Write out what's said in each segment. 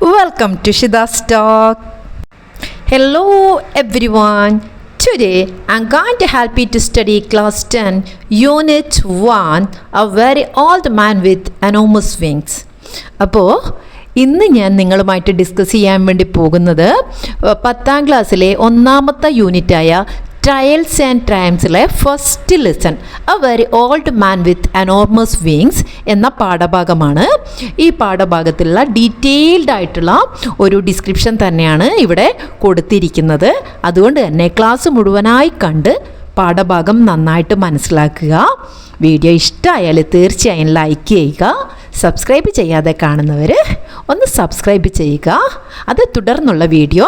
Welcome to Shida's Talk. Hello everyone. Today I'm going to help you to study class 10 unit 1 A Very Old Man with Enormous Wings. അപ്പോൾ ഇന്ന് ഞാൻ നിങ്ങളുമായിട്ട് discuss ചെയ്യാൻ വേണ്ടി പോകുന്നത് 10ാം ക്ലാസ്സിലെ ഒന്നാമത്തെ യൂണിറ്റായ ട്രയൽസ് ആൻഡ് ട്രയംസിലെ first lesson a very old man with enormous wings എന്ന പാഠഭാഗമാണ്. ഈ പാഠഭാഗത്തിലുള്ള ഡീറ്റെയിൽഡ് ആയിട്ടുള്ള ഒരു ഡിസ്ക്രിപ്ഷൻ തന്നെയാണ് ഇവിടെ കൊടുത്തിരിക്കുന്നത്. അതുകൊണ്ട് തന്നെ ക്ലാസ് മുഴുവനായി കണ്ട് പാഠഭാഗം നന്നായിട്ട് മനസ്സിലാക്കുക. വീഡിയോ ഇഷ്ടമായാൽ തീർച്ചയായും ലൈക്ക് ചെയ്യുക. സബ്സ്ക്രൈബ് ചെയ്യാതെ കാണുന്നവർ ഒന്ന് സബ്സ്ക്രൈബ് ചെയ്യുക. അത് തുടർന്നുള്ള വീഡിയോ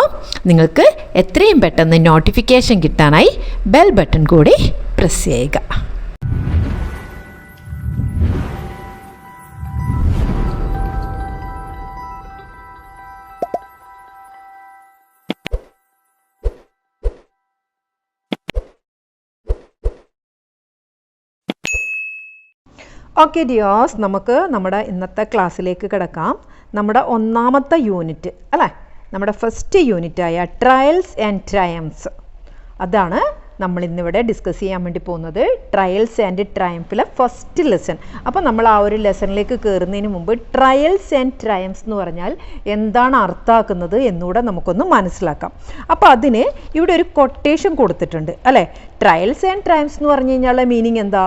നിങ്ങൾക്ക് എത്രയും പെട്ടെന്ന് നോട്ടിഫിക്കേഷൻ കിട്ടാനായി ബെൽ ബട്ടൺ കൂടി പ്രസ് ചെയ്യുക. ഓക്കെ ഡിയേഴ്സ്, നമുക്ക് നമ്മുടെ ഇന്നത്തെ ക്ലാസ്സിലേക്ക് കിടക്കാം. നമ്മുടെ ഒന്നാമത്തെ യൂണിറ്റ് അല്ലേ, നമ്മുടെ ഫസ്റ്റ് യൂണിറ്റായ ട്രയൽസ് ആൻഡ് ട്രയംസ്, അതാണ് നമ്മൾ ഇന്നിവിടെ ഡിസ്കസ് ചെയ്യാൻ വേണ്ടി പോകുന്നത്. ട്രയൽസ് ആൻഡ് ട്രയംഫിലെ ഫസ്റ്റ് ലെസൺ. അപ്പോൾ നമ്മൾ ആ ഒരു ലെസണിലേക്ക് കയറുന്നതിന് മുമ്പ് ട്രയൽസ് ആൻഡ് ട്രയംസ് എന്ന് പറഞ്ഞാൽ എന്താണ് അർത്ഥമാക്കുന്നത് എന്നുകൂടെ നമുക്കൊന്ന് മനസ്സിലാക്കാം. അപ്പോൾ അതിന് ഇവിടെ ഒരു കൊട്ടേഷൻ കൊടുത്തിട്ടുണ്ട് അല്ലേ. ട്രയൽസ് ആൻഡ് ട്രയംസ് എന്ന് പറഞ്ഞു കഴിഞ്ഞാൽ മീനിങ് എന്താ?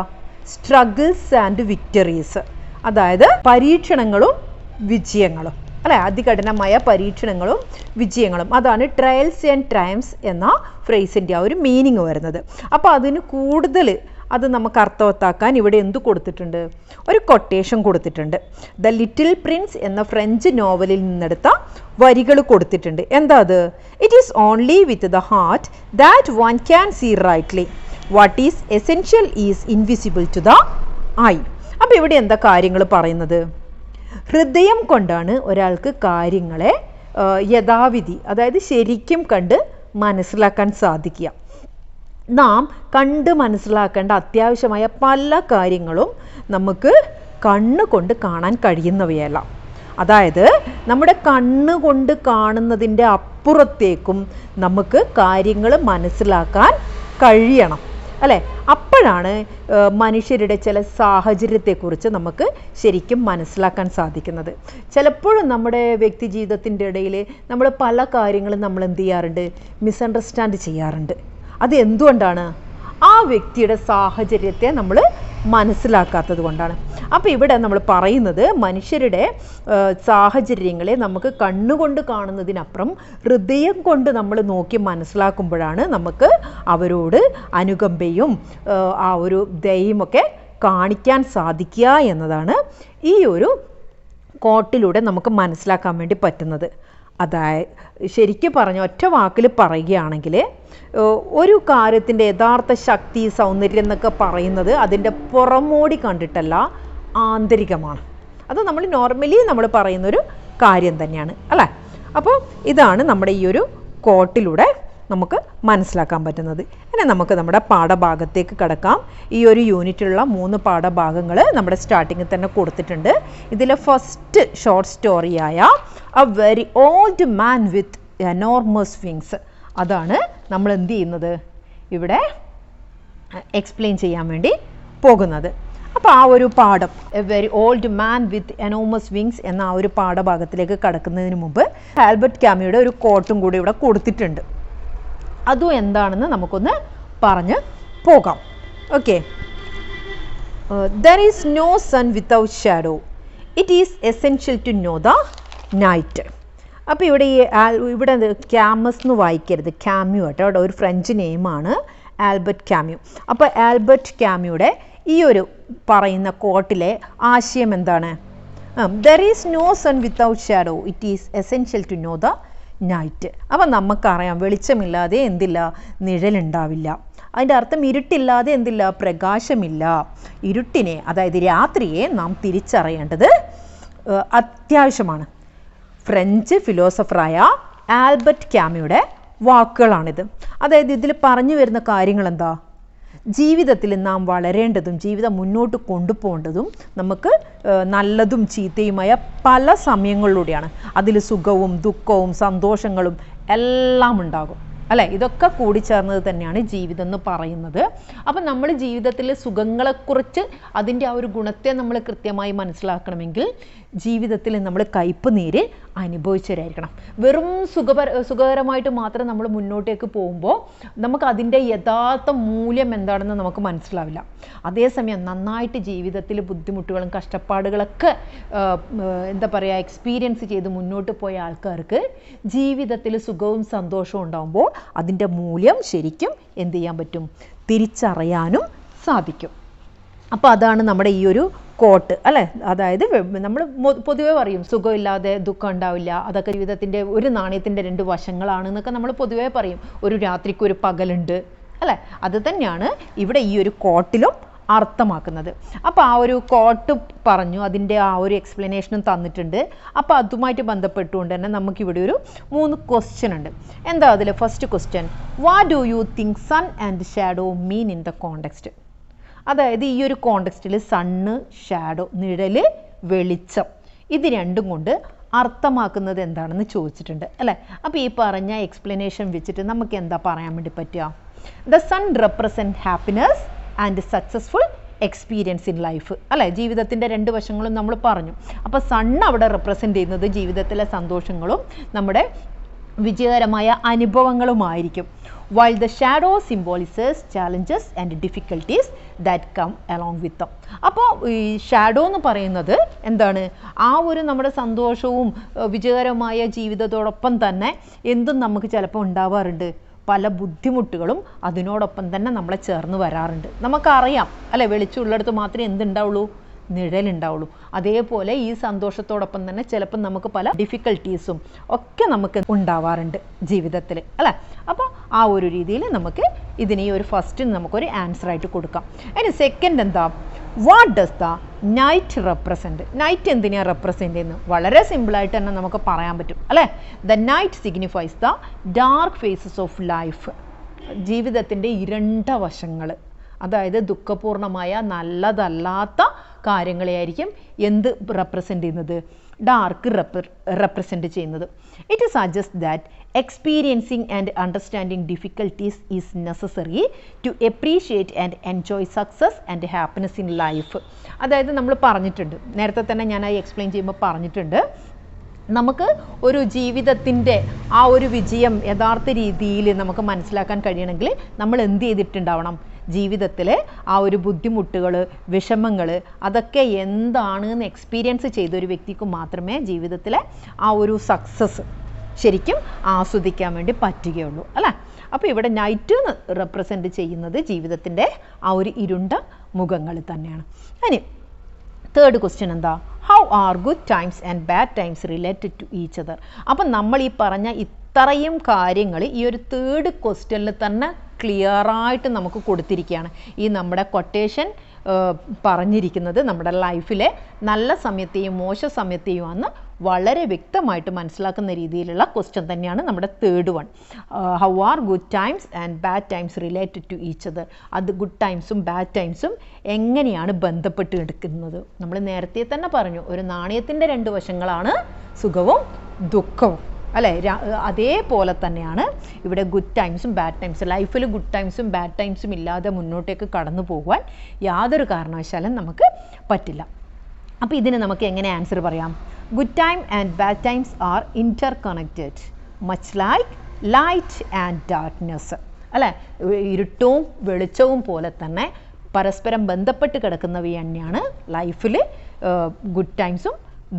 സ്ട്രഗിൾസ് ആൻഡ് വിക്ടറീസ്, അതായത് പരീക്ഷണങ്ങളും വിജയങ്ങളും അല്ലെ, അതികഠിനമായ പരീക്ഷണങ്ങളും വിജയങ്ങളും, അതാണ് ട്രയൽസ് ആൻഡ് ട്രയംസ് എന്ന ഫ്രേസിൻ്റെ ആ ഒരു മീനിങ് വരുന്നത്. അപ്പോൾ അതിന് കൂടുതൽ അത് നമുക്ക് അർത്ഥവത്താക്കാൻ ഇവിടെ എന്ത് കൊടുത്തിട്ടുണ്ട്? ഒരു കൊട്ടേഷൻ കൊടുത്തിട്ടുണ്ട്. ദ ലിറ്റിൽ പ്രിൻസ് എന്ന ഫ്രഞ്ച് നോവലിൽ നിന്നെടുത്ത വരികൾ കൊടുത്തിട്ടുണ്ട്. എന്താ അത്? It is only with the heart that one can see rightly. What is essential is invisible to the eye. അപ്പോൾ ഇവിടെ എന്താ കാര്യങ്ങൾ പറയുന്നത്? ഹൃദയം കൊണ്ടാണ് ഒരാൾക്ക് കാര്യങ്ങളെ യഥാവിധി, അതായത് ശരിക്കും കണ്ട് മനസ്സിലാക്കാൻ സാധിക്കുക. നാം കണ്ട് മനസ്സിലാക്കേണ്ട അത്യാവശ്യമായ പല കാര്യങ്ങളും നമുക്ക് കണ്ണുകൊണ്ട് കാണാൻ കഴിയുന്നവയല്ല. അതായത് നമ്മുടെ കണ്ണുകൊണ്ട് കാണുന്നതിൻ്റെ അപ്പുറത്തേക്കും നമുക്ക് കാര്യങ്ങൾ മനസ്സിലാക്കാൻ കഴിയണം അല്ലേ. അപ്പോഴാണ് മനുഷ്യരുടെ ചില സാഹചര്യത്തെക്കുറിച്ച് നമുക്ക് ശരിക്കും മനസ്സിലാക്കാൻ സാധിക്കുന്നത്. ചിലപ്പോഴും നമ്മുടെ വ്യക്തി ജീവിതത്തിൻ്റെ ഇടയിൽ നമ്മൾ പല കാര്യങ്ങളും നമ്മൾ എന്ത് ചെയ്യാറുണ്ട്? മിസ്അണ്ടർസ്റ്റാൻഡ് ചെയ്യാറുണ്ട്. അത് എന്തുകൊണ്ടാണ്? ആ വ്യക്തിയുടെ സാഹചര്യത്തെ നമ്മൾ മനസ്സിലാക്കാത്തത് കൊണ്ടാണ്. അപ്പോൾ ഇവിടെ നമ്മൾ പറയുന്നത് മനുഷ്യരുടെ സാഹചര്യങ്ങളെ നമുക്ക് കണ്ണുകൊണ്ട് കാണുന്നതിനപ്പുറം ഹൃദയം കൊണ്ട് നമ്മൾ നോക്കി മനസ്സിലാക്കുമ്പോഴാണ് നമുക്ക് അവരോട് അനുകമ്പയും ആ ഒരു ദയയുമൊക്കെ കാണിക്കാൻ സാധിക്കുക എന്നതാണ് ഈ ഒരു കോട്ടിലൂടെ നമുക്ക് മനസ്സിലാക്കാൻ വേണ്ടി പറ്റുന്നത്. അതായത് ശരിക്കും പറഞ്ഞ ഒറ്റ വാക്കിൽ പറയുകയാണെങ്കിൽ ഒരു കാര്യത്തിൻ്റെ യഥാർത്ഥ ശക്തി, സൗന്ദര്യം എന്നൊക്കെ പറയുന്നത് അതിൻ്റെ പുറമോടി കണ്ടിട്ടല്ല, ആന്തരികമാണ്. അത് നമ്മൾ നോർമലി നമ്മൾ പറയുന്നൊരു കാര്യം തന്നെയാണ് അല്ലേ. അപ്പോൾ ഇതാണ് നമ്മുടെ ഈ ഒരു കോട്ടിലൂടെ നമുക്ക് മനസ്സിലാക്കാൻ പറ്റുന്നത്. ഇനി നമുക്ക് നമ്മുടെ പാഠഭാഗത്തേക്ക് കടക്കാം. ഈ ഒരു യൂണിറ്റിലുള്ള 3 പാഠഭാഗങ്ങൾ നമ്മുടെ സ്റ്റാർട്ടിങ്ങിൽ തന്നെ കൊടുത്തിട്ടുണ്ട്. ഇതിലെ ഫസ്റ്റ് ഷോർട്ട് സ്റ്റോറിയായ a very old man with enormous wings, അതാണ് നമ്മൾ എന്ത് ചെയ്യുന്നത്? ഇവിടെ എക്സ്പ്ലെയിൻ ചെയ്യാൻ വേണ്ടി പോകുന്നത്. അപ്പോൾ ആ ഒരു പാഠം A very old man with enormous wings എന്ന ആ ഒരു പാഠഭാഗത്തിലേക്ക് കടക്കുന്നതിന് മുമ്പ് ആൽബർട്ട് ക്യാമിയുടെ ഒരു കോട്ടും കൂടി ഇവിടെ കൊടുത്തിട്ടുണ്ട്. അതും എന്താണെന്ന് നമുക്കൊന്ന് പറഞ്ഞ് പോകാം. Okay. There is no sun without shadow. It is essential to know the night. അപ്പോൾ ഇവിടെ ഇവിടെ ക്യാമസ് എന്ന് വായിക്കരുത്, ക്യാമ്യു കേട്ടോ. അവിടെ ഒരു ഫ്രഞ്ച് നെയിമാണ് ആൽബർട്ട് ക്യാമ്യു. അപ്പോൾ ആൽബർട്ട് ക്യാമ്യുടെ ഈ ഒരു പറയുന്ന കോട്ടിലെ ആശയം എന്താണ്? There is no sun without shadow, it is essential to know the night. അപ്പം നമുക്കറിയാം, വെളിച്ചമില്ലാതെ എന്തില്ല? നിഴലുണ്ടാവില്ല. അതിൻ്റെ അർത്ഥം ഇരുട്ടില്ലാതെ എന്തില്ല? പ്രകാശമില്ല. ഇരുട്ടിനെ, അതായത് രാത്രിയെ നാം തിരിച്ചറിയേണ്ടത് അത്യാവശ്യമാണ്. ഫ്രഞ്ച് ഫിലോസഫറായ ആൽബർട്ട് ക്യാമ്യുടെ വാക്കുകളാണിത്. അതായത് ഇതിൽ പറഞ്ഞു വരുന്ന കാര്യങ്ങൾ എന്താ? ജീവിതത്തിൽ നാം വളരേണ്ടതും ജീവിതം മുന്നോട്ട് കൊണ്ടുപോകേണ്ടതും നമുക്ക് നല്ലതും ചീത്തയുമായ പല സമയങ്ങളിലൂടെയാണ്. അതിൽ സുഖവും ദുഃഖവും സന്തോഷങ്ങളും എല്ലാം ഉണ്ടാകും അല്ലേ? ഇതൊക്കെ കൂടിച്ചേർന്നത് തന്നെയാണ് ജീവിതം എന്ന് പറയുന്നത്. അപ്പം നമ്മൾ ജീവിതത്തിലെ സുഖങ്ങളെക്കുറിച്ച് അതിൻ്റെ ആ ഒരു ഗുണത്തെ നമ്മൾ കൃത്യമായി മനസ്സിലാക്കണമെങ്കിൽ ജീവിതത്തിൽ നമ്മൾ കയ്പ് നീര് അനുഭവിച്ചവരായിരിക്കണം. വെറും സുഖകരമായിട്ട് മാത്രം നമ്മൾ മുന്നോട്ടേക്ക് പോകുമ്പോൾ നമുക്ക് അതിൻ്റെ യഥാർത്ഥ മൂല്യം എന്താണെന്ന് നമുക്ക് മനസ്സിലാവില്ല. അതേസമയം നന്നായിട്ട് ജീവിതത്തിൽ ബുദ്ധിമുട്ടുകളും കഷ്ടപ്പാടുകളൊക്കെ എന്താ പറയുക എക്സ്പീരിയൻസ് ചെയ്ത് മുന്നോട്ട് പോയ ആൾക്കാർക്ക് ജീവിതത്തിൽ സുഖവും സന്തോഷവും ഉണ്ടാകുമ്പോൾ അതിൻ്റെ മൂല്യം ശരിക്കും എന്ത് ചെയ്യാൻ പറ്റും? തിരിച്ചറിയാനും സാധിക്കും. അപ്പോൾ അതാണ് നമ്മുടെ ഈ ഒരു കോട്ട് അല്ലേ? അതായത് നമ്മൾ പൊതുവെ പറയും സുഖമില്ലാതെ ദുഃഖം ഉണ്ടാവില്ല, അതൊക്കെ ജീവിതത്തിൻ്റെ ഒരു നാണയത്തിൻ്റെ രണ്ട് വശങ്ങളാണെന്നൊക്കെ നമ്മൾ പൊതുവേ പറയും. ഒരു രാത്രിക്ക് ഒരു പകലുണ്ട് അല്ലേ? അത് തന്നെയാണ് ഇവിടെ ഈ ഒരു കോട്ടിലും അർത്ഥമാക്കുന്നത്. അപ്പോൾ ആ ഒരു കോട്ട് പറഞ്ഞു, അതിൻ്റെ ആ ഒരു എക്സ്പ്ലനേഷനും തന്നിട്ടുണ്ട്. അപ്പോൾ അതുമായിട്ട് ബന്ധപ്പെട്ടുകൊണ്ട് തന്നെ നമുക്കിവിടെ ഒരു 3 ക്വസ്റ്റ്യൻ ഉണ്ട്. എന്താ അതിൽ? First question, what do you think sun and shadow mean in the context? അതായത് ഈ ഒരു കോണ്ടെക്സ്റ്റിൽ സണ്ണ്, ഷാഡോ, നിഴല്, വെളിച്ചം, ഇത് രണ്ടും കൊണ്ട് അർത്ഥമാക്കുന്നത് എന്താണെന്ന് ചോദിച്ചിട്ടുണ്ട് അല്ലേ? അപ്പോൾ ഈ പറഞ്ഞ എക്സ്പ്ലനേഷൻ വെച്ചിട്ട് നമുക്ക് എന്താ പറയാൻ വേണ്ടി പറ്റുക? The sun represent happiness and successful experience in life അല്ലേ? ജീവിതത്തിൻ്റെ 2 വശങ്ങളും നമ്മൾ പറഞ്ഞു. അപ്പോൾ സണ്ണ് അവിടെ റെപ്രസെൻ്റ് ചെയ്യുന്നത് ജീവിതത്തിലെ സന്തോഷങ്ങളും നമ്മുടെ വിജയകരമായ അനുഭവങ്ങളുമായിരിക്കും. while the shadow symbolizes challenges and difficulties that come along with them. അപ്പോൾ ഈ ഷാഡോ എന്ന് പറയുന്നത് എന്താണ്? ആ ഒരു നമ്മുടെ സന്തോഷവും വിജയകരമായ ജീവിതത്തോടൊപ്പം തന്നെ എന്തും നമുക്ക് ചിലപ്പോൾ ഉണ്ടാവാറുണ്ട്, പല ബുദ്ധിമുട്ടുകളും അതിനോടൊപ്പം തന്നെ നമ്മളെ ചേർന്ന് വരാറുണ്ട്. നമുക്കറിയാം അല്ലെ, വെളിച്ചമുള്ളിടത്ത് മാത്രമേ എന്തുണ്ടാവുള്ളൂ? നിഴലുണ്ടാവുള്ളൂ. അതേപോലെ ഈ സന്തോഷത്തോടൊപ്പം തന്നെ ചിലപ്പോൾ നമുക്ക് പല ഡിഫിക്കൽട്ടീസും ഒക്കെ നമുക്ക് ഉണ്ടാവാറുണ്ട് ജീവിതത്തിൽ അല്ലേ? അപ്പോൾ ആ ഒരു രീതിയിൽ നമുക്ക് ഇതിനെ ഒരു ഫസ്റ്റ് നമുക്കൊരു ആൻസർ ആയിട്ട് കൊടുക്കാം. അതിന് സെക്കൻഡ് എന്താ? What does the night represent? Night എന്തിനാണ് റെപ്രസെൻ്റ് ചെയ്യുന്നത്? വളരെ സിമ്പിളായിട്ട് തന്നെ നമുക്ക് പറയാൻ പറ്റും അല്ലേ? The night signifies the dark phases of life. ജീവിതത്തിൻ്റെ ഇരുണ്ട വശങ്ങൾ, അതായത് ദുഃഖപൂർണമായ നല്ലതല്ലാത്ത കാര്യങ്ങളെയായിരിക്കും എന്ത് റെപ്രസെൻ്റ് ചെയ്യുന്നത്? ഡാർക്ക് റെപ്രസെൻ്റ് ചെയ്യുന്നത്. It suggest that experiencing and understanding difficulties is necessary to appreciate and enjoy success and happiness in life. അതായത് നമ്മൾ പറഞ്ഞിട്ടുണ്ട്, നേരത്തെ തന്നെ ഞാൻ ആ എക്സ്പ്ലെയിൻ ചെയ്യുമ്പോൾ പറഞ്ഞിട്ടുണ്ട്, നമുക്ക് ഒരു ജീവിതത്തിൻ്റെ ആ ഒരു വിജയം യഥാർത്ഥ രീതിയിൽ നമുക്ക് മനസ്സിലാക്കാൻ കഴിയണമെങ്കിൽ നമ്മൾ എന്ത് ചെയ്തിട്ടുണ്ടാവണം? ജീവിതത്തിലെ ആ ഒരു ബുദ്ധിമുട്ടുകൾ, വിഷമങ്ങൾ, അതൊക്കെ എന്താണെന്ന് എക്സ്പീരിയൻസ് ചെയ്തൊരു വ്യക്തിക്ക് മാത്രമേ ജീവിതത്തിലെ ആ ഒരു സക്സസ് ശരിക്കും ആസ്വദിക്കാൻ വേണ്ടി പറ്റുകയുള്ളൂ അല്ലേ? അപ്പോൾ ഇവിടെ നൈറ്റ് റെപ്രസെൻ്റ് ചെയ്യുന്നത് ജീവിതത്തിൻ്റെ ആ ഒരു ഇരുണ്ട മുഖങ്ങൾ തന്നെയാണ്. ഇനി തേർഡ് ക്വസ്റ്റ്യൻ എന്താ? How are good times and bad times related to each other? അപ്പം നമ്മൾ ഈ പറഞ്ഞ ഇത്രയും കാര്യങ്ങൾ ഈ ഒരു തേർഡ് ക്വസ്റ്റ്യനിൽ തന്നെ ക്ലിയറായിട്ട് നമുക്ക് കൊടുത്തിരിക്കുകയാണ്. ഈ നമ്മുടെ കൊട്ടേഷൻ പറഞ്ഞിരിക്കുന്നത് നമ്മുടെ ലൈഫിലെ നല്ല സമയത്തെയും മോശ സമയത്തെയും ആണ് വളരെ വ്യക്തമായിട്ട് മനസ്സിലാക്കുന്ന രീതിയിലുള്ള ക്വസ്റ്റ്യൻ തന്നെയാണ് നമ്മുടെ third one. How are good times and bad times related to each other? അത് ഗുഡ് ടൈംസും ബാഡ് ടൈംസും എങ്ങനെയാണ് ബന്ധപ്പെട്ട് എടുക്കുന്നത്? നമ്മൾ നേരത്തെ തന്നെ പറഞ്ഞു, ഒരു നാണയത്തിൻ്റെ 2 വശങ്ങളാണ് സുഖവും ദുഃഖവും അല്ലേ? അതേപോലെ തന്നെയാണ് ഇവിടെ ഗുഡ് ടൈംസും ബാഡ് ടൈംസും. ലൈഫിൽ ഗുഡ് ടൈംസും ബാഡ് ടൈംസും ഇല്ലാതെ മുന്നോട്ടേക്ക് കടന്നു പോകുവാൻ യാതൊരു കാരണവശാലും നമുക്ക് പറ്റില്ല. അപ്പോൾ ഇതിന് നമുക്ക് എങ്ങനെ ആൻസർ പറയാം? Good time and bad times are interconnected much like light and darkness അല്ലേ? ഇരുട്ടവും വെളിച്ചവും പോലെ തന്നെ പരസ്പരം ബന്ധപ്പെട്ട് കിടക്കുന്നവ തന്നെയാണ് ലൈഫിൽ ഗുഡ് ടൈംസും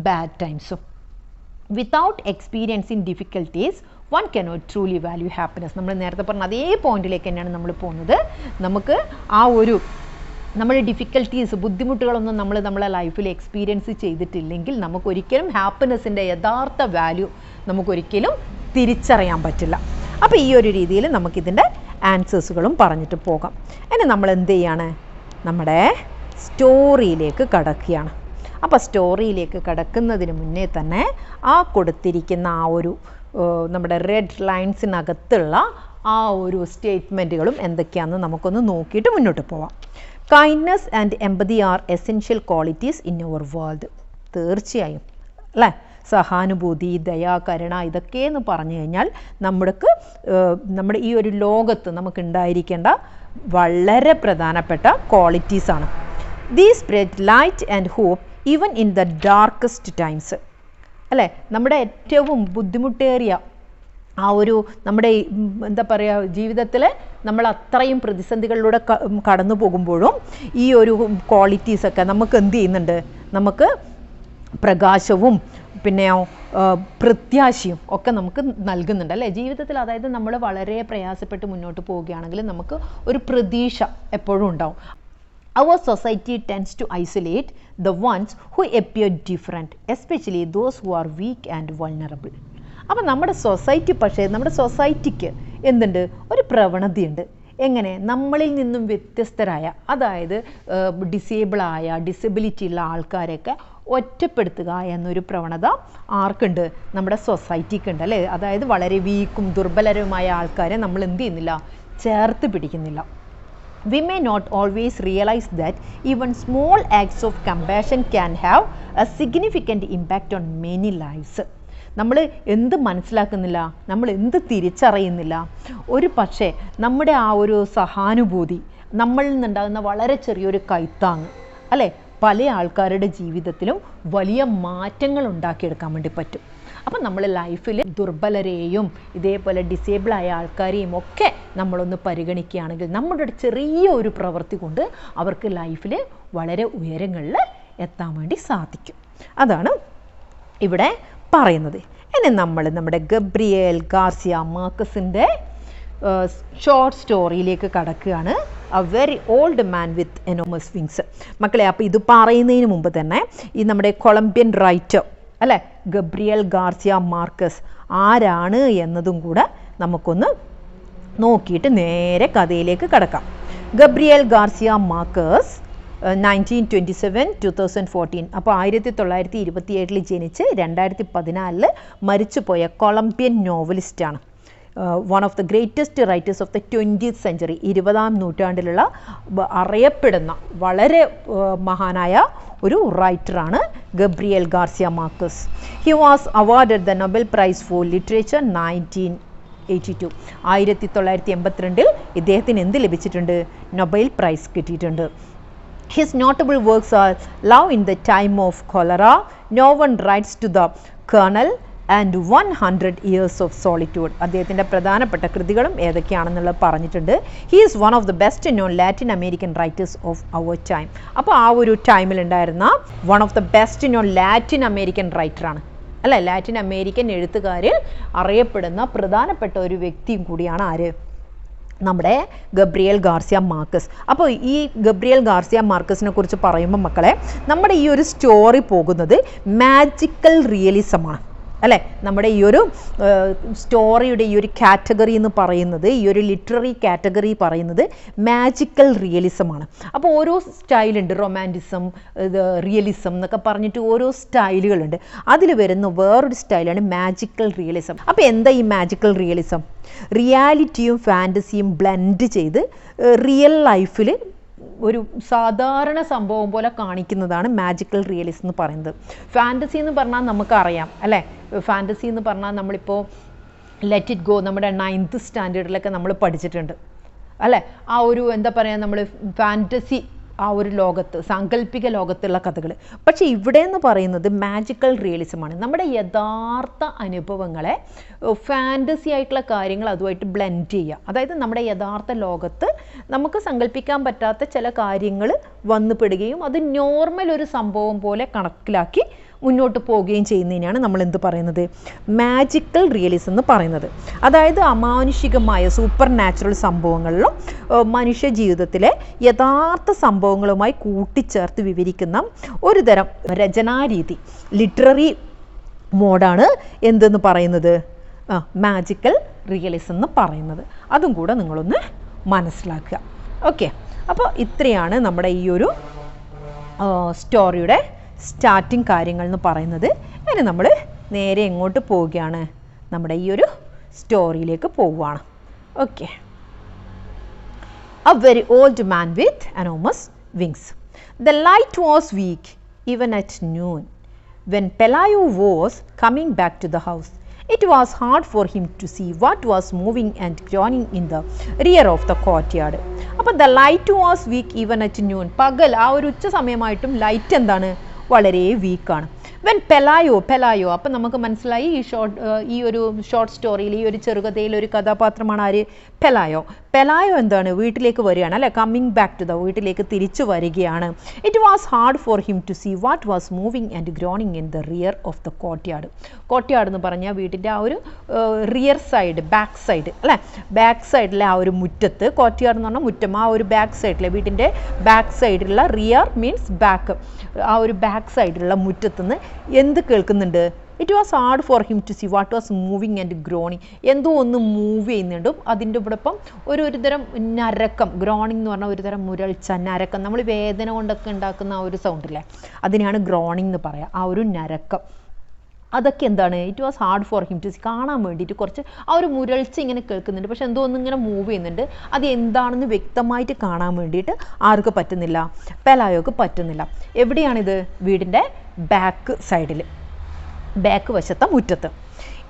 ബാഡ് ടൈംസും. Without experiencing difficulties one cannot truly value happiness. നമ്മൾ നേരത്തെ പറഞ്ഞ അതേ പോയിന്റിലേക്ക് തന്നെയാണ് നമ്മൾ പോകുന്നത്. നമുക്ക് ആ ഒരു നമ്മൾ ഡിഫിക്കൽട്ടീസ്, ബുദ്ധിമുട്ടുകളൊന്നും നമ്മളെ ലൈഫിൽ എക്സ്പീരിയൻസ് ചെയ്തിട്ടില്ലെങ്കിൽ നമുക്കൊരിക്കലും ഹാപ്പിനെസ്സിൻ്റെ യഥാർത്ഥ വാല്യൂ നമുക്കൊരിക്കലും തിരിച്ചറിയാൻ പറ്റില്ല. അപ്പോൾ ഈ ഒരു രീതിയിൽ നമുക്കിതിൻ്റെ ആൻസേഴ്സുകളും പറഞ്ഞിട്ട് പോകാം. ഇനി നമ്മൾ എന്ത് ചെയ്യാണ്? നമ്മുടെ സ്റ്റോറിയിലേക്ക് കടക്കുകയാണ്. അപ്പോൾ സ്റ്റോറിയിലേക്ക് കടക്കുന്നതിന് മുന്നേ തന്നെ ആ കൊടുത്തിരിക്കുന്ന ആ ഒരു നമ്മുടെ റെഡ് ലൈൻസിനകത്തുള്ള ആ ഒരു സ്റ്റേറ്റ്മെൻറ്റുകളും എന്തൊക്കെയാണെന്ന് നമുക്കൊന്ന് നോക്കിയിട്ട് മുന്നോട്ട് പോവാം. Kindness and empathy are essential qualities in our world. തീർച്ചയായും അല്ലേ, സഹാനുഭൂതി, ദയ, കരുണ ഇതൊക്കെയെന്ന് പറഞ്ഞു കഴിഞ്ഞാൽ നമ്മുടെ ഈ ഒരു ലോകത്ത് നമുക്ക് ഉണ്ടായിരിക്കേണ്ട വളരെ പ്രധാനപ്പെട്ട ക്വാളിറ്റീസാണ്. These spread light and hope even in the darkest times. അല്ലേ, നമ്മുടെ ഏറ്റവും ബുദ്ധിമുട്ടേറിയ ആ ഒരു നമ്മുടെ എന്താ പറയുക ജീവിതത്തിൽ നമ്മൾ അത്രയും പ്രതിസന്ധികളിലൂടെ കടന്നു പോകുമ്പോഴും ഈ ഒരു ക്വാളിറ്റീസൊക്കെ നമുക്ക് എന്ത് ചെയ്യുന്നുണ്ട്, നമുക്ക് പ്രകാശവും പിന്നെയോ പ്രത്യാശയും ഒക്കെ നമുക്ക് നൽകുന്നുണ്ട് അല്ലേ ജീവിതത്തിൽ. അതായത് നമ്മൾ വളരെ പ്രയാസപ്പെട്ട് മുന്നോട്ട് പോവുകയാണെങ്കിൽ നമുക്ക് ഒരു പ്രതീക്ഷ എപ്പോഴും ഉണ്ടാവും. Our society tends to isolate the ones who appear different, especially those who are weak and vulnerable. അപ്പം നമ്മുടെ സൊസൈറ്റിക്ക് എന്തുണ്ട്, ഒരു പ്രവണതയുണ്ട്. എങ്ങനെ, നമ്മളിൽ നിന്നും വ്യത്യസ്തരായ, അതായത് ഡിസബിലിറ്റി ഉള്ള ആൾക്കാരെയൊക്കെ ഒറ്റപ്പെടുത്തുക എന്നൊരു പ്രവണത ആർക്കുണ്ട്, നമ്മുടെ സൊസൈറ്റിക്കുണ്ട് അല്ലേ. അതായത് വളരെ വീക്കും ദുർബലരുമായ ആൾക്കാരെ നമ്മൾ എന്ത് ചെയ്യുന്നില്ല, ചേർത്ത് പിടിക്കുന്നില്ല. We may not always realize that even small acts of compassion can have a significant impact on many lives. നമ്മൾ എന്ത് മനസ്സിലാക്കുന്നില്ല, നമ്മൾ എന്ത് തിരിച്ചറിയുന്നില്ല. ഒരു പക്ഷേ നമ്മുടെ ആ ഒരു സഹാനുഭൂതി, നമ്മളിൽ നിന്നുണ്ടാകുന്ന വളരെ ചെറിയൊരു കൈത്താങ് അല്ലേ, പല ആൾക്കാരുടെ ജീവിതത്തിലും വലിയ മാറ്റങ്ങൾ ഉണ്ടാക്കിയെടുക്കാൻ വേണ്ടി പറ്റും. അപ്പം നമ്മൾ ലൈഫിൽ ദുർബലരെയും ഇതേപോലെ ഡിസേബിളായ ആൾക്കാരെയും ഒക്കെ നമ്മളൊന്ന് പരിഗണിക്കുകയാണെങ്കിൽ നമ്മുടെ ചെറിയ ഒരു പ്രവൃത്തി കൊണ്ട് അവർക്ക് ലൈഫിൽ വളരെ ഉയരങ്ങളിൽ എത്താൻ വേണ്ടി സാധിക്കും. അതാണ് ഇവിടെ പറയുന്നത്. ഇനി നമ്മൾ നമ്മുടെ ഗബ്രിയേൽ ഗാർസിയ മാർക്കസിൻ്റെ ഷോർട്ട് സ്റ്റോറിയിലേക്ക് കടക്കുകയാണ്. A very old man with enormous wings. മക്കളെ, അപ്പോൾ ഇത് പറയുന്നതിന് മുമ്പ് തന്നെ ഈ നമ്മുടെ കൊളംബിയൻ റൈറ്റർ അല്ലേ ഗബ്രിയേൽ ഗാർസിയ മാർക്കസ് ആരാണ് എന്നതും കൂടെ നമുക്കൊന്ന് നോക്കിയിട്ട് നേരെ കഥയിലേക്ക് കടക്കാം. Gabriel Garcia Marquez 1927-2014. അപ്പോൾ 1927 ജനിച്ച് 2014 മരിച്ചുപോയ കൊളംബിയൻ നോവലിസ്റ്റാണ്. One of the greatest writers of the 20th century. 20ാം നൂറ്റാണ്ടിലുള്ള അറിയപ്പെടുന്ന വളരെ മഹാനായ ഒരു റൈറ്ററാണ് ഗബ്രിയേൽ ഗാർസിയ മാർക്കസ്. He was awarded the Nobel prize four literature 1982. 1982 ഇദ്ദേഹത്തിന് എന്ത് ലഭിച്ചിട്ടുണ്ട്, നൊബേൽ പ്രൈസ് കിട്ടിയിട്ടുണ്ട്. His notable works are Love in the Time of Cholera, No One Writes to the Colonel and 100 Years of Solitude. അദ്ദേഹത്തിൻ്റെ പ്രധാനപ്പെട്ട കൃതികളും ഏതൊക്കെയാണെന്നുള്ളത് പറഞ്ഞിട്ടുണ്ട്. He is one of the best non Latin American writers of our time. അപ്പോൾ ആ ഒരു ടൈമിലുണ്ടായിരുന്ന one of the best non Latin American റൈറ്ററാണ് അല്ല, ലാറ്റിൻ അമേരിക്കൻ എഴുത്തുകാരിൽ അറിയപ്പെടുന്ന പ്രധാനപ്പെട്ട ഒരു വ്യക്തിയും കൂടിയാണ് ആര്, നമ്മുടെ ഗബ്രിയേൽ ഗാർസിയ മാർക്കസ്. അപ്പോൾ ഈ ഗബ്രിയേൽ ഗാർസിയ മാർക്കസിനെ കുറിച്ച് പറയുമ്പോൾ മക്കളെ, നമ്മുടെ ഈ ഒരു സ്റ്റോറി പോകുന്നത് മാജിക്കൽ റിയലിസമാണ് അല്ലേ. നമ്മുടെ ഈ ഒരു സ്റ്റോറിയുടെ ഈ ഒരു കാറ്റഗറി എന്ന് പറയുന്നത്, ഈ ഒരു ലിറ്റററി കാറ്റഗറി പറയുന്നത് മാജിക്കൽ റിയലിസമാണ്. അപ്പോൾ ഓരോ സ്റ്റൈലുണ്ട്, റൊമാൻറ്റിസം, റിയലിസം എന്നൊക്കെ പറഞ്ഞിട്ട് ഓരോ സ്റ്റൈലുകളുണ്ട്. അതിൽ വരുന്ന വേറൊരു സ്റ്റൈലാണ് മാജിക്കൽ റിയലിസം. അപ്പോൾ എന്താ ഈ മാജിക്കൽ റിയലിസം? റിയാലിറ്റിയും ഫാൻറ്റസിയും ബ്ലെൻഡ് ചെയ്ത് റിയൽ ലൈഫിൽ ഒരു സാധാരണ സംഭവം പോലെ കാണിക്കുന്നതാണ് മാജിക്കൽ റിയലിസം എന്ന് പറയുന്നത്. ഫാൻറ്റസി എന്ന് പറഞ്ഞാൽ നമുക്കറിയാം അല്ലേ, ഫാൻറ്റസി എന്ന് പറഞ്ഞാൽ നമ്മളിപ്പോൾ ലെറ്റ് ഇറ്റ് ഗോ നമ്മുടെ 9th സ്റ്റാൻഡേർഡിലൊക്കെ നമ്മൾ പഠിച്ചിട്ടുണ്ട് അല്ലേ. ആ ഒരു എന്താ പറയുക, നമ്മൾ ഫാൻറ്റസി ആ ഒരു ലോകത്ത്, സാങ്കല്പിക ലോകത്തുള്ള കഥകൾ. പക്ഷേ ഇവിടെ എന്ന് പറയുന്നത് മാജിക്കൽ റിയലിസമാണ്. നമ്മുടെ യഥാർത്ഥ അനുഭവങ്ങളെ ഫാൻറ്റസി ആയിട്ടുള്ള കാര്യങ്ങൾ അതുമായിട്ട് ബ്ലെൻഡ് ചെയ്യുക. അതായത് നമ്മുടെ യഥാർത്ഥ ലോകത്ത് നമുക്ക് സങ്കല്പിക്കാൻ പറ്റാത്ത ചില കാര്യങ്ങൾ വന്നു പെടുകയും അത് നോർമൽ ഒരു സംഭവം പോലെ കണക്കിലാക്കി മുന്നോട്ട് പോവുകയും ചെയ്യുന്നതിനാണ് നമ്മൾ എന്ത് പറയുന്നത്, മാജിക്കൽ റിയലിസം എന്ന് പറയുന്നത്. അതായത് അമാനുഷികമായ സൂപ്പർ നാച്ചുറൽ സംഭവങ്ങളിലും മനുഷ്യ ജീവിതത്തിലെ യഥാർത്ഥ സംഭവങ്ങളുമായി കൂട്ടിച്ചേർത്ത് വിവരിക്കുന്ന ഒരു തരം രചനാരീതി, ലിറ്റററി മോഡാണ് എന്തെന്ന് പറയുന്നത്, മാജിക്കൽ റിയലിസം എന്ന് പറയുന്നത്. അതും കൂടെ നിങ്ങളൊന്ന് മനസ്സിലാക്കുക. ഓക്കെ, അപ്പോൾ ഇത്രയാണ് നമ്മുടെ ഈ ഒരു സ്റ്റോറിയുടെ സ്റ്റാർട്ടിങ് കാര്യങ്ങൾ എന്ന് പറയുന്നത്. അങ്ങനെ നമ്മൾ നേരെ എങ്ങോട്ട് പോവുകയാണ്, നമ്മുടെ ഈ ഒരു സ്റ്റോറിയിലേക്ക് പോവുകയാണ്. Okay. A very old man with enormous wings. The light was weak even at noon. When Pelayo was coming back to the house, it was hard for him to see what was moving and groaning in the rear of the courtyard. അപ്പോൾ the light was weak even at noon. പകൽ ആ ഒരു ഉച്ച സമയമായിട്ടും light എന്താണ്, വളരെ വീക്കാണ്. When പെലായോ അപ്പം നമുക്ക് മനസ്സിലായി ഈ ഒരു ഷോർട്ട് സ്റ്റോറിയിൽ, ഈ ഒരു ചെറുകഥയിൽ ഒരു കഥാപാത്രമാണ് ആര്, പെലായോ എന്താണ്, വീട്ടിലേക്ക് വരികയാണ് അല്ലെ, കമ്മിങ് ബാക്ക് ടു ദ, വീട്ടിലേക്ക് തിരിച്ചു വരികയാണ്. It was hard for him to see what was moving and groaning in the rear of the courtyard. Courtyard എന്ന് പറഞ്ഞാൽ വീട്ടിൻ്റെ ആ ഒരു റിയർ സൈഡ്, ബാക്ക് സൈഡ് അല്ലേ, ബാക്ക് സൈഡിലെ ആ ഒരു മുറ്റത്ത്, കോർട്ട്യാർഡ് എന്ന് പറഞ്ഞാൽ മുറ്റം, ആ ഒരു ബാക്ക് സൈഡിലെ വീട്ടിൻ്റെ ബാക്ക് സൈഡിലുള്ള, റിയർ മീൻസ് ബാക്ക്, ആ ഒരു ബാക്ക് സൈഡിലുള്ള മുറ്റത്തുനിന്ന് എന്ത് കേൾക്കുന്നുണ്ട്, it was hard for him to see what was moving and groaning, എന്തോ ഒന്ന് മൂവ് ചെയ്യുന്നുണ്ടും അതിൻ്റെ ഇവിടൊപ്പം ഒരു തരം നരക്കം, ഗ്രോണിങ് എന്ന് പറഞ്ഞാൽ ഒരു തരം മുരൾച്ച, നരക്കം, നമ്മൾ വേദന കൊണ്ടൊക്കെ ഉണ്ടാക്കുന്ന ആ ഒരു സൗണ്ടില്ലേ, അതിനെയാണ് ഗ്രോണിങ് എന്ന് പറയുക, ആ ഒരു നരക്കം. അതൊക്കെ എന്താണ്, it was hard for him to see, കാണാൻ വേണ്ടിയിട്ട് കുറച്ച് ആ ഒരു മുരൾച്ച ഇങ്ങനെ കേൾക്കുന്നുണ്ട്, പക്ഷെ എന്തോ ഒന്നും ഇങ്ങനെ മൂവ് ചെയ്യുന്നുണ്ട്, അത് എന്താണെന്ന് വ്യക്തമായിട്ട് കാണാൻ വേണ്ടിയിട്ട് ആർക്ക് പറ്റുന്നില്ല, പെലായോക്ക് പറ്റുന്നില്ല. എവിടെയാണിത്, വീടിൻ്റെ ബാക്ക് സൈഡിൽ, ബാക്ക് വശത്തെ മുറ്റത്ത്.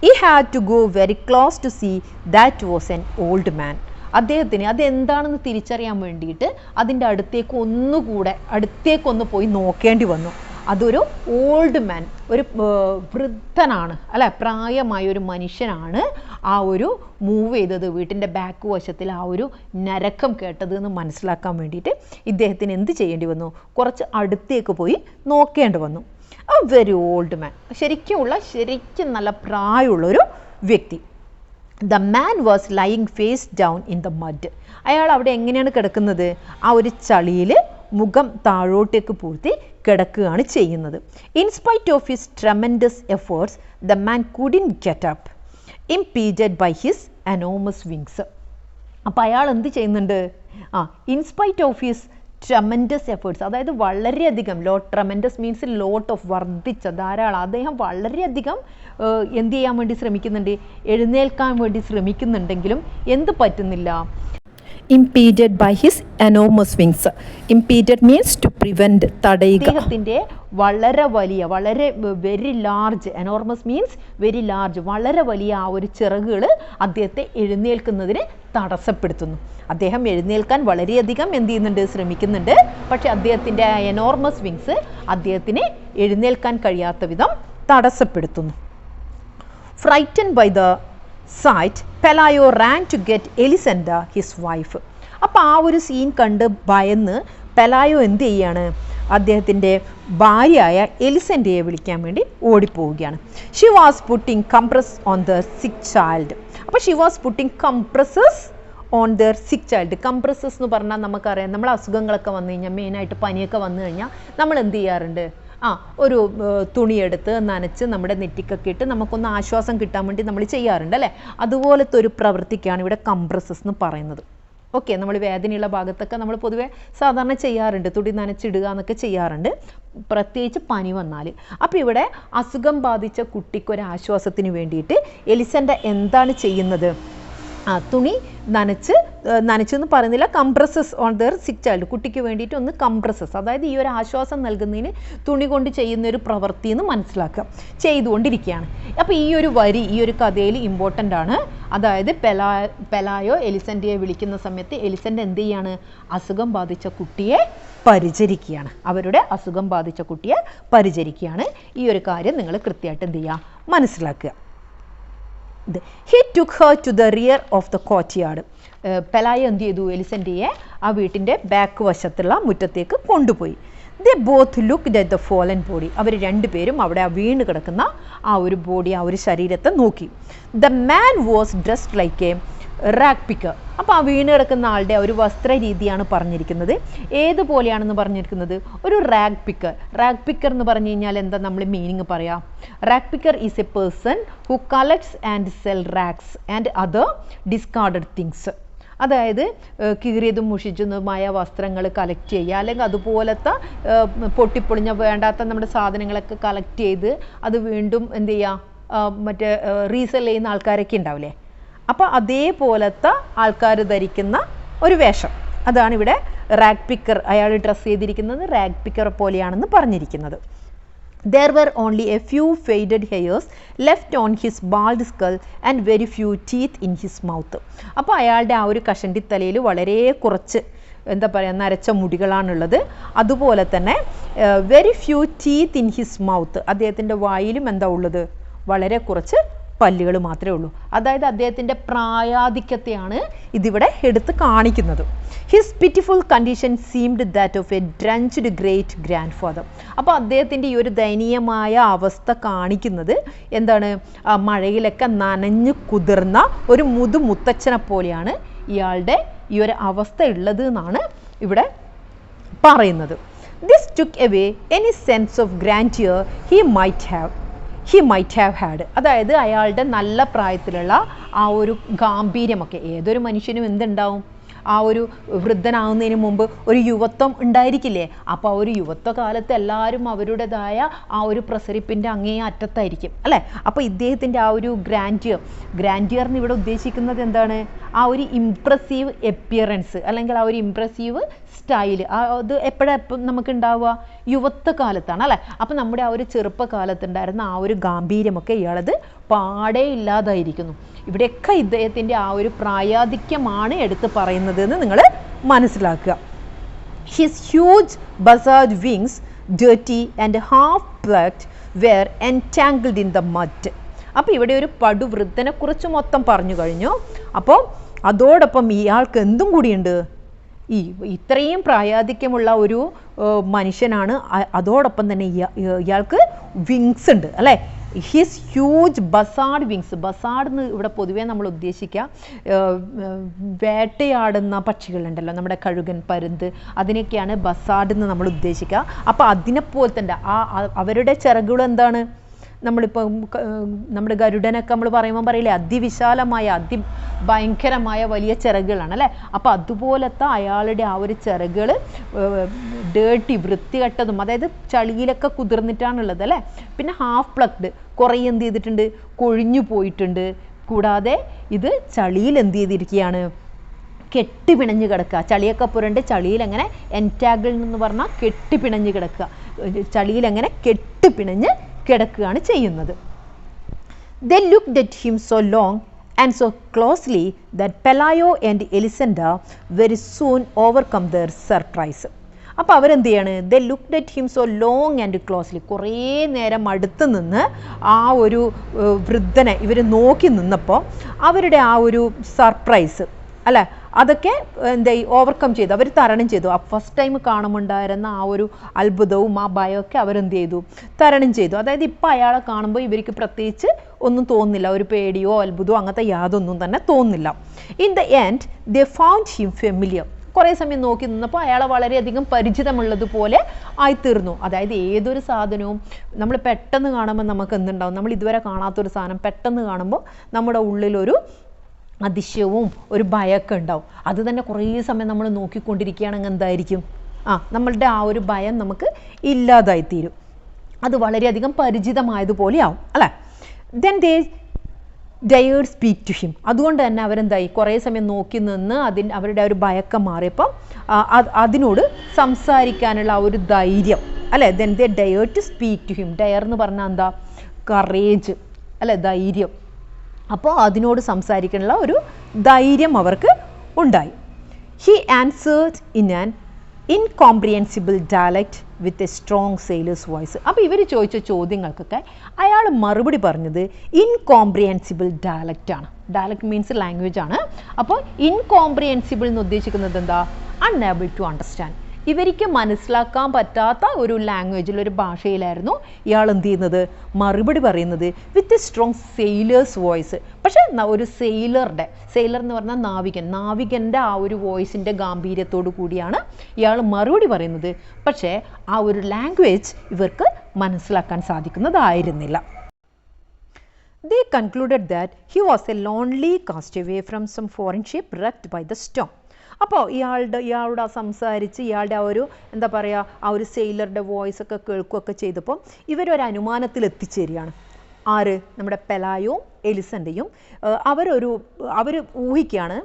He had to go very close to see that was an old man. അദ്ദേഹത്തിന് അതെന്താണെന്ന് തിരിച്ചറിയാൻ വേണ്ടിയിട്ട് അതിൻ്റെ അടുത്തേക്കൊന്ന് പോയി നോക്കേണ്ടി വന്നു. അതൊരു ഓൾഡ് മാൻ, ഒരു വൃദ്ധനാണ് അല്ലെ, പ്രായമായ ഒരു മനുഷ്യനാണ് ആ ഒരു മൂവ് ചെയ്തത്, വീട്ടിൻ്റെ ബാക്ക് വശത്തിൽ ആ ഒരു നരക്കം കേട്ടത് എന്ന് മനസ്സിലാക്കാൻ വേണ്ടിയിട്ട് ഇദ്ദേഹത്തിന് എന്ത് ചെയ്യേണ്ടി വന്നു, കുറച്ച് അടുത്തേക്ക് പോയി നോക്കേണ്ടി വന്നു. എ വെരി ഓൾഡ് മാൻ, ശരിക്കും നല്ല പ്രായമുള്ളൊരു വ്യക്തി. The man was lying face down in the mud. അയാൾ അവിടെ എങ്ങനെയാണ് കിടക്കുന്നത്, ആ ഒരു ചളിയിൽ മുഖം താഴോട്ടേക്ക് പൂഴ്ത്തി കിടക്കുകയാണ് ചെയ്യുന്നത്. In spite of his tremendous efforts the man couldn't get up, impeded by his enormous wings. അപ്പോൾ അയാൾ എന്ത് ചെയ്യുന്നുണ്ട്, in spite of his tremendous efforts, അതായത് വളരെയധികം, ട്രെമൻഡസ് മീൻസ് ലോട്ട് ഓഫ്, വർദ്ധിച്ച, ധാരാളം, അദ്ദേഹം വളരെയധികം എന്ത് ചെയ്യാൻ വേണ്ടി ശ്രമിക്കുന്നുണ്ട്, എഴുന്നേൽക്കാൻ വേണ്ടി ശ്രമിക്കുന്നുണ്ടെങ്കിലും എന്ത് പറ്റുന്നില്ല, impeded by his enormous wings. Impeded means to prevent, തടയുക. അദ്ദേഹത്തിൻ്റെ വളരെ very large, enormous means very large, വളരെ വലിയ ആ ഒരു ചിറകുകൾ അദ്ദേഹത്തെ എഴുന്നേൽക്കുന്നതിന് തടസ്സപ്പെടുത്തുന്നു. അദ്ദേഹം എഴുന്നേൽക്കാൻ വളരെയധികം എന്ത് ചെയ്യുന്നുണ്ട്, ശ്രമിക്കുന്നുണ്ട്, പക്ഷെ അദ്ദേഹത്തിൻ്റെ എനോർമസ് വിങ്സ് അദ്ദേഹത്തിന് എഴുന്നേൽക്കാൻ കഴിയാത്ത വിധം തടസ്സപ്പെടുത്തുന്നു. Frightened by the sight, Pelayo ran to get Elisenda, his wife. അപ്പോൾ ആ ഒരു സീൻ കണ്ട് ഭയന്ന് പെലായോ എന്ത് ചെയ്യാണ്, അദ്ദേഹത്തിൻ്റെ ഭാര്യയായ എലിസെൻഡയെ വിളിക്കാൻ വേണ്ടി ഓടിപ്പോവുകയാണ്. She was putting compress on the sick child. അപ്പോൾ she was putting compresses on their sick child. Compresses എന്ന് പറഞ്ഞാൽ നമുക്കറിയാം, നമ്മൾ അസുഖങ്ങളൊക്കെ വന്നു കഴിഞ്ഞാൽ, മെയിനായിട്ട് പനിയൊക്കെ വന്നു കഴിഞ്ഞാൽ നമ്മൾ എന്ത് ചെയ്യാറുണ്ട്, ഒരു തുണിയെടുത്ത് നനച്ച് നമ്മുടെ നെറ്റിക്കൊക്കെ ഇട്ട് നമുക്കൊന്ന് ആശ്വാസം കിട്ടാൻ വേണ്ടി നമ്മൾ ചെയ്യാറുണ്ട് അല്ലേ. അതുപോലത്തെ ഒരു പ്രവൃത്തിക്കാണ് ഇവിടെ കംപ്രസസ് എന്ന് പറയുന്നത്. ഓക്കെ, നമ്മൾ വേദനയുള്ള ഭാഗത്തൊക്കെ നമ്മൾ പൊതുവേ സാധാരണ ചെയ്യാറുണ്ട്, തുണി നനച്ചിടുക എന്നൊക്കെ ചെയ്യാറുണ്ട്, പ്രത്യേകിച്ച് പനി വന്നാൽ. അപ്പോൾ ഇവിടെ അസുഖം ബാധിച്ച കുട്ടിക്കൊരാശ്വാസത്തിന് വേണ്ടിയിട്ട് എലിസെൻഡ എന്താണ് ചെയ്യുന്നത്, തുണി നനച്ചെന്ന് പറയുന്നില്ല, compresses on their sick child, കുട്ടിക്ക് വേണ്ടിയിട്ട് ഒന്ന് കംപ്രസസ്, അതായത് ഈ ഒരു ആശ്വാസം നൽകുന്നതിന് തുണി കൊണ്ട് ചെയ്യുന്ന ഒരു പ്രവൃത്തി എന്ന് മനസ്സിലാക്കുക, ചെയ്തുകൊണ്ടിരിക്കുകയാണ്. അപ്പോൾ ഈ ഒരു വരി ഈ ഒരു കഥയിൽ ഇമ്പോർട്ടൻ്റ് ആണ്. അതായത് പെലായോ എലിസെൻഡയെ വിളിക്കുന്ന സമയത്ത് എലിസെൻഡ എന്ത് ചെയ്യാണ്, അസുഖം ബാധിച്ച കുട്ടിയെ പരിചരിക്കുകയാണ്, അവരുടെ അസുഖം ബാധിച്ച കുട്ടിയെ പരിചരിക്കുകയാണ്. ഈ ഒരു കാര്യം നിങ്ങൾ കൃത്യമായിട്ട് എന്ത് ചെയ്യുക, മനസ്സിലാക്കുക. He took her to the rear of the courtyard. പെലായോ എന്ത് ചെയ്തു, എലിസെൻഡയെ ആ വീട്ടിൻ്റെ ബാക്ക് വശത്തുള്ള മുറ്റത്തേക്ക് കൊണ്ടുപോയി. They both looked at the fallen body. അവർ രണ്ടുപേരും അവിടെ വീണ് കിടക്കുന്ന ആ ഒരു ബോഡി, ആ ഒരു ശരീരത്തെ നോക്കി. The man was dressed like a rag picker. അപ്പോൾ ആ വീണ് കിടക്കുന്ന ആളുടെ ഒരു വസ്ത്ര രീതിയാണ് പറഞ്ഞിരിക്കുന്നത്. ഏതുപോലെയാണെന്ന് പറഞ്ഞിരിക്കുന്നത്, ഒരു റാഗ് പിക്കർ. റാഗ് പിക്കർ എന്ന് പറഞ്ഞു കഴിഞ്ഞാൽ എന്താ നമ്മൾ മീനിങ് പറയാം, rag picker is A person who collects and cell rags and other discarded things. അതായത് കീറിയതും മുഷിച്ചതുമായ വസ്ത്രങ്ങൾ കളക്ട് ചെയ്യുക, അല്ലെങ്കിൽ അതുപോലത്തെ പൊട്ടിപ്പൊളിഞ്ഞ വേണ്ടാത്ത നമ്മുടെ സാധനങ്ങളൊക്കെ കളക്ട് ചെയ്ത് അത് വീണ്ടും എന്ത് ചെയ്യുക, മറ്റേ റീസെൽ ചെയ്യുന്ന ആൾക്കാരൊക്കെ ഉണ്ടാവില്ലേ, അപ്പോൾ അതേപോലത്തെ ആൾക്കാർ ധരിക്കുന്ന ഒരു വേഷം, അതാണ് ഇവിടെ റാഗ് പിക്കർ, അയാൾ ഡ്രസ്സ് ചെയ്തിരിക്കുന്നത് റാഗ് പിക്കർ പോലെയാണെന്ന് പറഞ്ഞിരിക്കുന്നത്. There were only a few faded hairs left on his bald skull and very few teeth in his mouth. അപ്പോൾ അയാളുടെ ആ ഒരു കഷണ്ടിത്തലയിൽ വളരെ കുറച്ച് എന്താ പറയുക നരച്ച മുടികളാണുള്ളത്. അതുപോലെ തന്നെ very few teeth in his mouth, അദ്ദേഹത്തിൻ്റെ വായിലും എന്താ ഉള്ളത്, വളരെ കുറച്ച് പല്ലുകൾ മാത്രമേ ഉള്ളൂ. അതായത് അദ്ദേഹത്തിൻ്റെ പ്രായാധിക്യത്തെയാണ് ഇതിവിടെ എടുത്ത് കാണിക്കുന്നത്. His pitiful condition seemed that of a drenched great grandfather. അപ്പോൾ അദ്ദേഹത്തിൻ്റെ ഈ ഒരു ദയനീയമായ അവസ്ഥ കാണിക്കുന്നത് എന്താണ്, മഴയിലൊക്കെ നനഞ്ഞു കുതിർന്ന ഒരു മുത്തച്ഛനെ പോലെയാണ് ഇയാളുടെ ഈ ഒരു അവസ്ഥ ഉള്ളത് എന്നാണ് ഇവിടെ പറയുന്നത്. This took away any sense of grandeur he might have had. അതായത് അയാളുടെ നല്ല പ്രായത്തിലുള്ള ആ ഒരു ഗാംഭീര്യമൊക്കെ ഏതൊരു മനുഷ്യനും എന്തുണ്ടാവും, ആ ഒരു വൃദ്ധനാവുന്നതിന് മുമ്പ് ഒരു യുവത്വം ഉണ്ടായിരിക്കില്ലേ. അപ്പോൾ ആ ഒരു യുവത്വ കാലത്ത് എല്ലാവരും അവരുടേതായ ആ ഒരു പ്രസരിപ്പിൻ്റെ അങ്ങേ അറ്റത്തായിരിക്കും അല്ലേ. അപ്പോൾ ഇദ്ദേഹത്തിൻ്റെ ആ ഒരു ഗ്രാൻഡിയറിന് ഇവിടെ ഉദ്ദേശിക്കുന്നത് എന്താണ്, ആ ഒരു ഇംപ്രസീവ് എപ്പിയറൻസ് അല്ലെങ്കിൽ ആ ഒരു ഇംപ്രസീവ് സ്റ്റൈല്, അത് എപ്പോഴാണ് നമുക്ക് ഉണ്ടാവുക, യുവത്വ കാലത്താണ് അല്ലേ. അപ്പം നമ്മുടെ ആ ഒരു ചെറുപ്പകാലത്തുണ്ടായിരുന്ന ആ ഒരു ഗാംഭീര്യമൊക്കെ ഇയാളത് പാടെ ഇല്ലാതായിരിക്കുന്നു. ഇവിടെയൊക്കെ ഇദ്ദേഹത്തിൻ്റെ ആ ഒരു പ്രായാധിക്യമാണ് എടുത്ത് പറയുന്നത് എന്ന് നിങ്ങൾ മനസ്സിലാക്കുക. His huge buzzard wings dirty and half plucked were entangled in the mud. അപ്പോൾ ഇവിടെ ഒരു പടുവൃദ്ധനെ കുറിച്ച് മൊത്തം പറഞ്ഞു കഴിഞ്ഞു. അപ്പോൾ അതോടൊപ്പം ഇയാൾക്ക് എന്തും കൂടിയുണ്ട്, ഇത്രയും പ്രായാധിക്യമുള്ള ഒരു മനുഷ്യനാണ്, അതോടൊപ്പം തന്നെ ഇയാൾക്ക് വിങ്സ് ഉണ്ട് അല്ലേ. His huge buzzard wings. Buzzard എന്ന് ഇവിടെ പൊതുവേ നമ്മൾ ഉദ്ദേശിക്കുക വേട്ടയാടുന്ന പക്ഷികളുണ്ടല്ലോ, നമ്മുടെ കഴുകൻ, പരുന്ത്, അതിനൊക്കെയാണ് ബസാർഡ് എന്ന് നമ്മൾ ഉദ്ദേശിക്കുക. അപ്പോൾ അതിനെപ്പോലെ തന്നെ അവരുടെ ചിറകുകൾ എന്താണ്, നമ്മളിപ്പോൾ നമ്മുടെ ഗരുഡനൊക്കെ നമ്മൾ പറയുമ്പോൾ പറയില്ലേ അതിവിശാലമായ ഭയങ്കരമായ വലിയ ചിറകുകളാണ് അല്ലേ. അപ്പോൾ അതുപോലത്തെ അയാളുടെ ആ ഒരു ചിറകുകൾ ഡേർട്ടി വൃത്തികെട്ടതും, അതായത് ചളിയിലൊക്കെ കുതിർന്നിട്ടാണുള്ളത് അല്ലേ. പിന്നെ ഹാഫ് പ്ലക്ഡ്, കുറേ എന്ത് ചെയ്തിട്ടുണ്ട്, കൊഴിഞ്ഞു പോയിട്ടുണ്ട്. കൂടാതെ ഇത് ചളിയിൽ എന്ത് ചെയ്തിരിക്കുകയാണ്, കെട്ടിപ്പിണഞ്ഞ് കിടക്കുക. ചളിയൊക്കെ പുരണ്ട് ചളിയിലെങ്ങനെ എൻറ്റാഗിൾ എന്ന് പറഞ്ഞാൽ കെട്ടിപ്പിണഞ്ഞ് കിടക്കുക, ചളിയിലെങ്ങനെ കെട്ടിപ്പിണഞ്ഞ് കിടക്കുകയാണ് ചെയ്യുന്നത്. They looked at him so long and so closely that Pelayo and Elisenda very soon overcome their surprise. അപ്പോൾ അവരെന്ത് ചെയ്യാണ്, they looked at him so long and closely, കുറേ നേരം അടുത്ത് നിന്ന് ആ ഒരു വൃദ്ധനെ ഇവർ നോക്കി നിന്നപ്പോൾ അവരുടെ ആ ഒരു സർപ്രൈസ് അല്ലേ, അതൊക്കെ എന്താ ഓവർകം ചെയ്തു, അവർ തരണം ചെയ്തു. ആ ഫസ്റ്റ് ടൈം കാണുമ്പോണ്ടായിരുന്ന ആ ഒരു അത്ഭുതവും ആ ഭയമൊക്കെ അവരെന്ത് ചെയ്തു, തരണം ചെയ്തു. അതായത് ഇപ്പം അയാളെ കാണുമ്പോൾ ഇവർക്ക് പ്രത്യേകിച്ച് ഒന്നും തോന്നുന്നില്ല, ഒരു പേടിയോ അത്ഭുതമോ അങ്ങനത്തെ യാതൊന്നും തന്നെ തോന്നുന്നില്ല. In the end they found him familiar. കുറേ സമയം നോക്കി നിന്നപ്പോൾ അയാളെ വളരെയധികം പരിചിതമുള്ളതുപോലെ ആയിത്തീർന്നു. അതായത് ഏതൊരു സാധനവും നമ്മൾ പെട്ടെന്ന് കാണുമ്പോൾ നമുക്ക് എന്തുണ്ടാവും, നമ്മൾ ഇതുവരെ കാണാത്തൊരു സാധനം പെട്ടെന്ന് കാണുമ്പോൾ നമ്മുടെ ഉള്ളിലൊരു അതിശയവും ഒരു ഭയമൊക്കെ ഉണ്ടാവും. അത് തന്നെ കുറേ സമയം നമ്മൾ നോക്കിക്കൊണ്ടിരിക്കുകയാണെങ്കിൽ എന്തായിരിക്കും, നമ്മളുടെ ആ ഒരു ഭയം നമുക്ക് ഇല്ലാതായിത്തീരും. അത് വളരെയധികം പരിചിതമായതുപോലെ ആവും അല്ലേ. Then they dared speak to him. അതുകൊണ്ട് തന്നെ അവരെന്തായി, കുറേ സമയം നോക്കി നിന്ന് അവരുടെ ആ ഒരു ഭയക്കം മാറിയപ്പം അതിനോട് സംസാരിക്കാനുള്ള ആ ഒരു ധൈര്യം അല്ലേ. Then they dared to speak to him. Dare എന്ന് പറഞ്ഞാൽ എന്താ, കറേജ് അല്ലേ, ധൈര്യം. അപ്പോൾ അതിനോട് സംസാരിക്കാനുള്ള ഒരു ധൈര്യം അവർക്ക് ഉണ്ടായി. He answered in an incomprehensible dialect with a strong sailor's voice. അപ്പോൾ ഇവർ ചോദിച്ച ചോദ്യങ്ങൾക്കൊക്കെ അയാൾ മറുപടി പറഞ്ഞത് ഇൻകോംപ്രിഹെൻസിബിൾ ഡയലക്റ്റാണ്. ഡയലക്റ്റ് മീൻസ് ലാംഗ്വേജ് ആണ്. അപ്പോൾ ഇൻകോംപ്രിഹെൻസിബിൾ എന്ന് ഉദ്ദേശിക്കുന്നത് എന്താ, അൺഏബിൾ ടു അണ്ടർസ്റ്റാൻഡ്. ഇവർക്ക് മനസ്സിലാക്കാൻ പറ്റാത്ത ഒരു ലാംഗ്വേജിൽ, ഒരു ഭാഷയിലായിരുന്നു ഇയാൾ എന്ത് ചെയ്യുന്നത്, മറുപടി പറയുന്നത് വിത്ത് എ സ്ട്രോങ് സെയിലേഴ്സ് വോയിസ്. പക്ഷേ ഒരു സെയിലർ എന്ന് പറഞ്ഞാൽ നാവികൻ്റെ ആ ഒരു വോയിസിൻ്റെ ഗാംഭീര്യത്തോടു കൂടിയാണ് ഇയാൾ മറുപടി പറയുന്നത്. പക്ഷേ ആ ഒരു ലാംഗ്വേജ് ഇവർക്ക് മനസ്സിലാക്കാൻ സാധിക്കുന്നതായിരുന്നില്ല. They concluded that he was a lonely castaway from some foreign ship wrecked by the storm. അപ്പോൾ ഇയാളുടെ സംസാരിച്ച് ഇയാളുടെ ആ ഒരു എന്താ പറയുക, ആ ഒരു സെയിലറുടെ വോയിസൊക്കെ കേൾക്കുകയൊക്കെ ചെയ്തപ്പോൾ ഇവരൊരു അനുമാനത്തിൽ എത്തിച്ചേരുകയാണ്. ആര്, നമ്മുടെ പെലായോ എലിസൻ്റെയും അവർ ഊഹിക്കുകയാണ്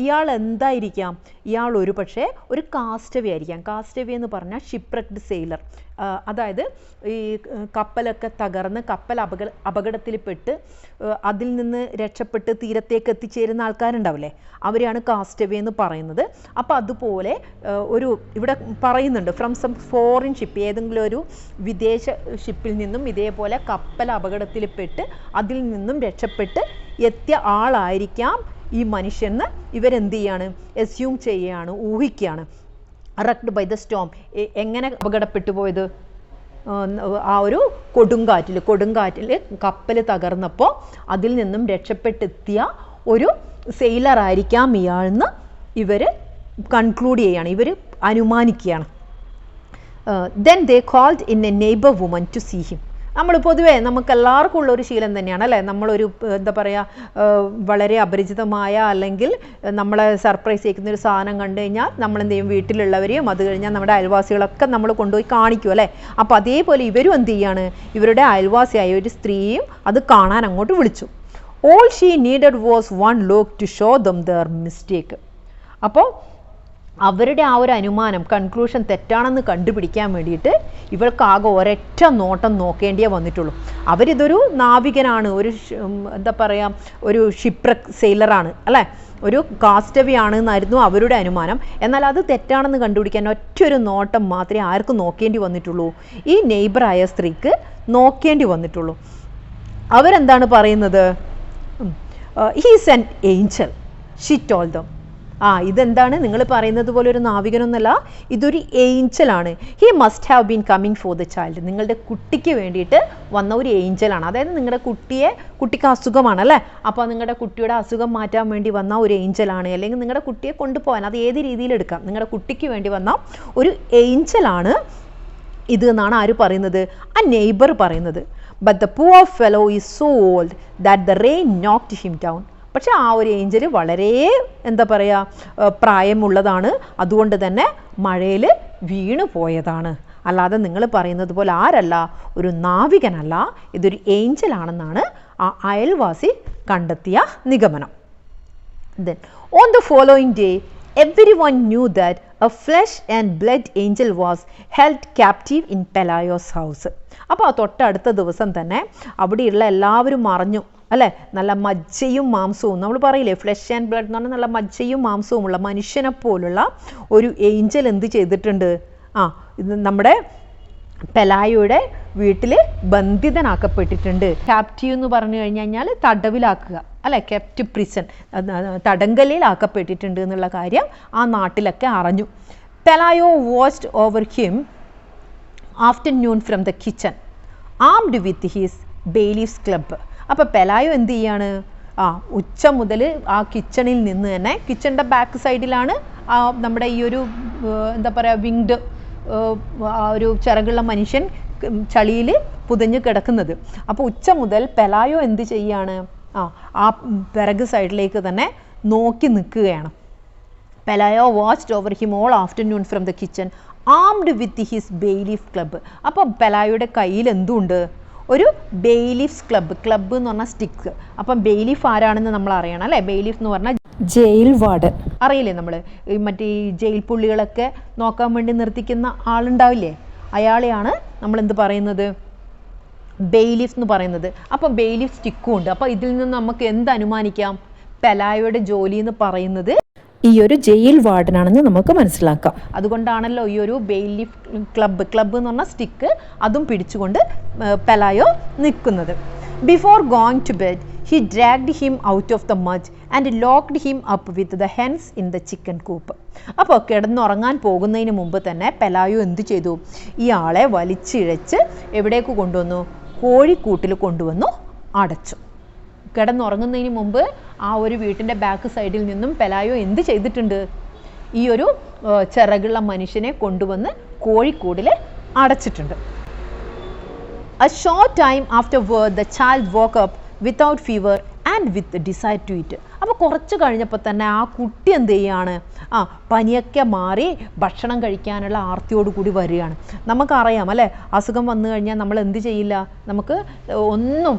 ഇയാൾ എന്തായിരിക്കാം, ഇയാൾ ഒരു പക്ഷേ ഒരു കാസ്റ്റവേ ആയിരിക്കാം. കാസ്റ്റവേ എന്ന് പറഞ്ഞാൽ ഷിപ്രക്ഡ് സെയിലർ, അതായത് ഈ കപ്പലൊക്കെ തകർന്ന് കപ്പൽ അപകടത്തിൽപ്പെട്ട് അതിൽ നിന്ന് രക്ഷപ്പെട്ട് തീരത്തേക്ക് എത്തിച്ചേരുന്ന ആൾക്കാരുണ്ടാവില്ലേ, അവരെയാണ് കാസ്റ്റവേ എന്ന് പറയുന്നത്. അപ്പോൾ അതുപോലെ ഇവിടെ പറയുന്നുണ്ട് ഫ്രം സം ഫോറിൻ ഷിപ്പ്, ഏതെങ്കിലും ഒരു വിദേശ ഷിപ്പിൽ നിന്നും ഇതേപോലെ കപ്പൽ അപകടത്തിൽപ്പെട്ട് അതിൽ നിന്നും രക്ഷപ്പെട്ട് എത്തിയ ആളായിരിക്കാം ഈ മനുഷ്യന് ഇവരെന്ത് ചെയ്യാണ്, എസ്യൂം ചെയ്യുകയാണ്, ഊഹിക്കുകയാണ്. റക്ഡ് ബൈ ദ സ്റ്റോം, എങ്ങനെ അപകടപ്പെട്ടു പോയത്, ആ ഒരു കൊടുങ്കാറ്റിൽ കപ്പൽ തകർന്നപ്പോൾ അതിൽ നിന്നും രക്ഷപ്പെട്ടെത്തിയ ഒരു സെയിലറായിരിക്കാം ഇയാളെന്ന് ഇവർ കൺക്ലൂഡ് ചെയ്യുകയാണ്, ഇവർ അനുമാനിക്കുകയാണ്. Then they called in a neighbour woman to see him. നമ്മൾ പൊതുവേ നമുക്കെല്ലാവർക്കും ഉള്ളൊരു ശീലം തന്നെയാണ് അല്ലേ, നമ്മളൊരു എന്താ പറയുക വളരെ അപരിചിതമായ അല്ലെങ്കിൽ നമ്മളെ സർപ്രൈസ് ചെയ്യുന്ന ഒരു സാധനം കണ്ടു കഴിഞ്ഞാൽ നമ്മളെന്ത് ചെയ്യും, വീട്ടിലുള്ളവരെയും അത് കഴിഞ്ഞാൽ നമ്മുടെ അയൽവാസികളൊക്കെ നമ്മൾ കൊണ്ടുപോയി കാണിക്കും അല്ലേ. അപ്പോൾ അതേപോലെ ഇവരും എന്ത് ചെയ്യാണ്, ഇവരുടെ അയൽവാസിയായ ഒരു സ്ത്രീയും അത് കാണാൻ അങ്ങോട്ട് വിളിച്ചു. All she needed was one look to show them their mistake. അപ്പോൾ അവരുടെ ആ ഒരു അനുമാനം കൺക്ലൂഷൻ തെറ്റാണെന്ന് കണ്ടുപിടിക്കാൻ വേണ്ടിയിട്ട് ഇവൾക്കാകെ ഒരൊറ്റ നോട്ടം നോക്കേണ്ടിയേ വന്നിട്ടുള്ളൂ. അവരിതൊരു നാവികനാണ്, ഒരു എന്താ പറയുക, ഒരു ഷിപ്രക് സെയിലറാണ് അല്ലേ, ഒരു കാസ്റ്റവേ ആണെന്നായിരുന്നു അവരുടെ അനുമാനം. എന്നാൽ അത് തെറ്റാണെന്ന് കണ്ടുപിടിക്കാൻ ഒറ്റൊരു നോട്ടം മാത്രമേ ആർക്കും നോക്കേണ്ടി വന്നിട്ടുള്ളൂ, ഈ നെയ്ബറായ സ്ത്രീക്ക് നോക്കേണ്ടി വന്നിട്ടുള്ളൂ. അവരെന്താണ് പറയുന്നത്, he's an angel she told them. ഇതെന്താണ് നിങ്ങൾ പറയുന്നത് പോലെ ഒരു നാവികനൊന്നല്ല, ഇതൊരു ഏഞ്ചലാണ്. He must have been coming for the child. നിങ്ങളുടെ കുട്ടിക്ക് വേണ്ടിയിട്ട് വന്ന ഒരു ഏഞ്ചലാണ്. അതായത് നിങ്ങളുടെ കുട്ടിക്ക് അസുഖമാണ് അല്ലേ, അപ്പോൾ നിങ്ങളുടെ കുട്ടിയുടെ അസുഖം മാറ്റാൻ വേണ്ടി വന്ന ഒരു ഏഞ്ചലാണ്, അല്ലെങ്കിൽ നിങ്ങളുടെ കുട്ടിയെ കൊണ്ടുപോകാൻ, അത് ഏത് രീതിയിലെടുക്കാം, നിങ്ങളുടെ കുട്ടിക്ക് വേണ്ടി വന്ന ഒരു ഏഞ്ചലാണ് ഇത് എന്നാണ് ആര് പറയുന്നത്, ആ നെയ്ബർ പറയുന്നത്. But the poor fellow is so old that the rain knocked him down. പക്ഷെ ആ ഒരു ഏഞ്ചൽ വളരെ എന്താ പറയുക പ്രായമുള്ളതാണ്, അതുകൊണ്ട് തന്നെ മഴയിൽ വീണു പോയതാണ്. അല്ലാതെ നിങ്ങൾ പറയുന്നത് പോലെ ആരല്ല, ഒരു നാവികനല്ല, ഇതൊരു ഏഞ്ചലാണെന്നാണ് ആ അയൽവാസി കണ്ടെത്തിയ നിഗമനം. Then on the following day everyone knew that a flesh and blood angel was held captive in Pelayo's house. അപ്പോൾ തൊട്ടടുത്ത ദിവസം തന്നെ അവിടെയുള്ള എല്ലാവരും അറിഞ്ഞു അല്ലേ, നല്ല മജ്ജയും മാംസവും, നമ്മൾ പറയില്ലേ ഫ്ലഷ് ആൻഡ് ബ്ലഡ് എന്ന് പറഞ്ഞാൽ നല്ല മജ്ജയും മാംസവുമുള്ള മനുഷ്യനെ പോലുള്ള ഒരു ഏഞ്ചൽ എന്ത് ചെയ്തിട്ടുണ്ട്, ഇത് നമ്മുടെ പെലായോയുടെ വീട്ടിൽ ബന്ധിതനാക്കപ്പെട്ടിട്ടുണ്ട്. ക്യാപ്റ്റീവ് എന്ന് പറഞ്ഞു കഴിഞ്ഞാൽ തടവിലാക്കുക അല്ലേ, കെപ്റ്റ് പ്രിസൺ, തടങ്കലിലാക്കപ്പെട്ടിട്ടുണ്ട് എന്നുള്ള കാര്യം ആ നാട്ടിലൊക്കെ അറിഞ്ഞു. Pelayo watched over him afternoon from the kitchen armed with his bailiff's club. അപ്പോൾ പെലായോ എന്ത് ചെയ്യാണ്, ഉച്ച മുതൽ ആ കിച്ചണിൽ നിന്ന് തന്നെ, കിച്ചണിൻ്റെ ബാക്ക് സൈഡിലാണ് നമ്മുടെ ഈ ഒരു എന്താ പറയുക വിങ്ഡ് ഒരു ചിറകുള്ള മനുഷ്യൻ ചളിയിൽ പുതഞ്ഞ് കിടക്കുന്നത്. അപ്പോൾ ഉച്ച മുതൽ പെലായോ എന്ത് ചെയ്യാണ്, ആ പിറക് സൈഡിലേക്ക് തന്നെ നോക്കി നിൽക്കുകയാണ്. Pelayo watched over him all afternoon from the kitchen armed with his bailiff club. അപ്പോൾ പെലായോയുടെ കയ്യിൽ എന്തുണ്ട്, ഒരു ബെയിലീഫ്സ് ക്ലബ്ബ് എന്ന് പറഞ്ഞാൽ സ്റ്റിക്ക്. അപ്പം ബെയിലീഫ് ആരാണെന്ന് നമ്മൾ അറിയണം അല്ലേ. ബെയിലീഫ് എന്ന് പറഞ്ഞാൽ ജയിൽ വാർഡൻ, അറിയില്ലേ, നമ്മൾ മറ്റേ ഈ ജയിൽ പുള്ളികളൊക്കെ നോക്കാൻ വേണ്ടി നിർത്തിക്കുന്ന ആളുണ്ടാവില്ലേ, അയാളെയാണ് നമ്മൾ എന്ത് പറയുന്നത്, ബെയിലീഫ് എന്ന് പറയുന്നത്. അപ്പം ബെയിലീഫ് സ്റ്റിക്കും ഉണ്ട്. അപ്പോൾ ഇതിൽ നിന്ന് നമുക്ക് എന്ത് അനുമാനിക്കാം, പെലായോയുടെ ജോലി എന്ന് പറയുന്നത് ഈ ഒരു ജയിൽ വാർഡനാണെന്ന് നമുക്ക് മനസ്സിലാക്കാം. അതുകൊണ്ടാണല്ലോ ഈ ഒരു ബെയിലീഫ് ക്ലബ്ബ് എന്ന് പറഞ്ഞ സ്റ്റിക്ക് അതും പിടിച്ചുകൊണ്ട് പെലായോ നിൽക്കുന്നത്. Before going to bed he dragged him out of the mud and locked him up with the hens in the chicken coop. അപ്പോൾ കിടന്നുറങ്ങാൻ പോകുന്നതിന് മുമ്പ് തന്നെ പെലായോ എന്ത് ചെയ്തു, ഈ ആളെ വലിച്ചിഴച്ച് എവിടേക്ക് കൊണ്ടുവന്നു, കോഴിക്കൂട്ടിൽ കൊണ്ടുവന്നു അടച്ചു. കിടന്നുറങ്ങുന്നതിന് മുമ്പ് ആ ഒരു വീട്ടിൻ്റെ ബാക്ക് സൈഡിൽ നിന്നും പെലായോ എന്ത് ചെയ്തിട്ടുണ്ട്, ഈ ഒരു ചിറകുള്ള മനുഷ്യനെ കൊണ്ടുവന്ന് കോഴിക്കൂടിൽ അടച്ചിട്ടുണ്ട്. A short time afterward the child woke up without fever and with desire to eat. അപ്പോൾ കുറച്ച് കഴിഞ്ഞപ്പോൾ തന്നെ ആ കുട്ടി എന്ത് ചെയ്യുകയാണ്, പനിയൊക്കെ മാറി ഭക്ഷണം കഴിക്കാനുള്ള ആർത്തിയോട് കൂടി വരികയാണ്. നമുക്കറിയാം അല്ലേ, അസുഖം വന്നു കഴിഞ്ഞാൽ നമ്മൾ എന്ത് ചെയ്യില്ല, നമുക്ക് ഒന്നും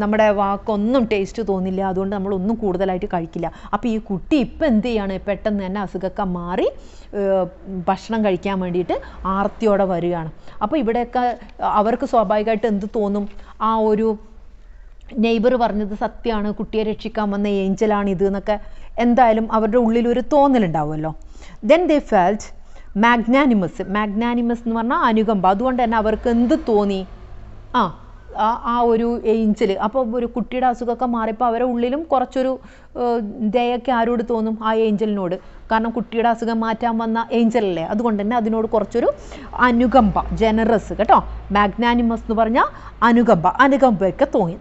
നമ്മുടെ വാക്കൊന്നും ടേസ്റ്റ് തോന്നില്ല, അതുകൊണ്ട് നമ്മൾ ഒന്നും കൂടുതലായിട്ട് കഴിക്കില്ല. അപ്പോൾ ഈ കുട്ടി ഇപ്പം എന്ത് ചെയ്യാണ്, പെട്ടെന്ന് തന്നെ അസുഖമൊക്കെ മാറി ഭക്ഷണം കഴിക്കാൻ വേണ്ടിയിട്ട് ആർത്തിയോടെ വരികയാണ്. അപ്പോൾ ഇവിടെയൊക്കെ അവർക്ക് സ്വാഭാവികമായിട്ട് എന്ത് തോന്നും, ആ ഒരു നെയ്ബർ പറഞ്ഞത് സത്യമാണ്, കുട്ടിയെ രക്ഷിക്കാൻ വന്ന ഏഞ്ചലാണ് ഇത് എന്നൊക്കെ എന്തായാലും അവരുടെ ഉള്ളിലൊരു തോന്നലുണ്ടാവുമല്ലോ. ദെൻ ദേ ഫെൽറ്റ് മാഗ്നാനിമസ് എന്ന് പറഞ്ഞാൽ അനുകമ്പ. അതുകൊണ്ട് തന്നെ അവർക്ക് എന്ത് തോന്നി, ആ ഒരു ഏഞ്ചൽ, അപ്പോൾ ഒരു കുട്ടിയുടെ അസുഖമൊക്കെ മാറിയപ്പോൾ അവരുടെ ഉള്ളിലും കുറച്ചൊരു ദയൊക്കെ ആരോട് തോന്നും, ആ ഏഞ്ചലിനോട്. കാരണം കുട്ടിയുടെ അസുഖം മാറ്റാൻ വന്ന ഏഞ്ചലല്ലേ, അതുകൊണ്ട് തന്നെ അതിനോട് കുറച്ചൊരു അനുകമ്പ, ജനറസ് കേട്ടോ. മാഗ്നാനിമസ് എന്ന് പറഞ്ഞാൽ അനുകമ്പയൊക്കെ തോന്നി.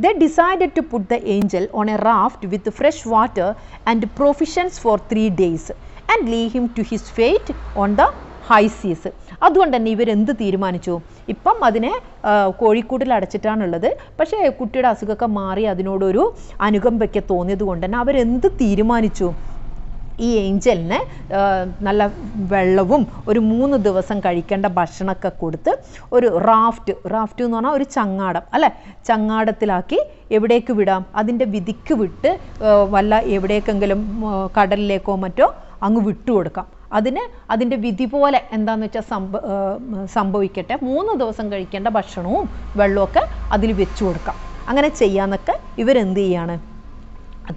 They decided to put the angel on a raft with fresh water and provisions for 3 days and leave him to his fate on the high seas. അതുകൊണ്ട് തന്നെ ഇവരെന്ത് തീരുമാനിച്ചു, ഇപ്പം അതിനെ കോഴിക്കൂട്ടിൽ അടച്ചിട്ടാണുള്ളത്, പക്ഷേ കുട്ടിയുടെ അസുഖമൊക്കെ മാറി അതിനോടൊരു അനുകമ്പയ്ക്ക് തോന്നിയത് കൊണ്ട് തന്നെ അവരെന്ത് തീരുമാനിച്ചു, ഈ ഏഞ്ചലിന് നല്ല വെള്ളവും ഒരു 3 ദിവസം കഴിക്കേണ്ട ഭക്ഷണമൊക്കെ കൊടുത്ത് ഒരു റാഫ്റ്റ് എന്ന് പറഞ്ഞാൽ ഒരു ചങ്ങാടം അല്ലേ, ചങ്ങാടത്തിലാക്കി എവിടേക്ക് വിടാം, അതിൻ്റെ വിധിക്ക് വിട്ട് വല്ല എവിടേക്കെങ്കിലും കടലിലേക്കോ മറ്റോ അങ്ങ് വിട്ടുകൊടുക്കാം. അതിൻ്റെ വിധി പോലെ എന്താണെന്ന് വെച്ചാൽ സംഭവിക്കട്ടെ, 3 ദിവസം കഴിക്കേണ്ട ഭക്ഷണവും വെള്ളമൊക്കെ അതിൽ വെച്ചു കൊടുക്കാം. അങ്ങനെ ചെയ്യാന്നൊക്കെ ഇവരെന്ത് ചെയ്യാണ്,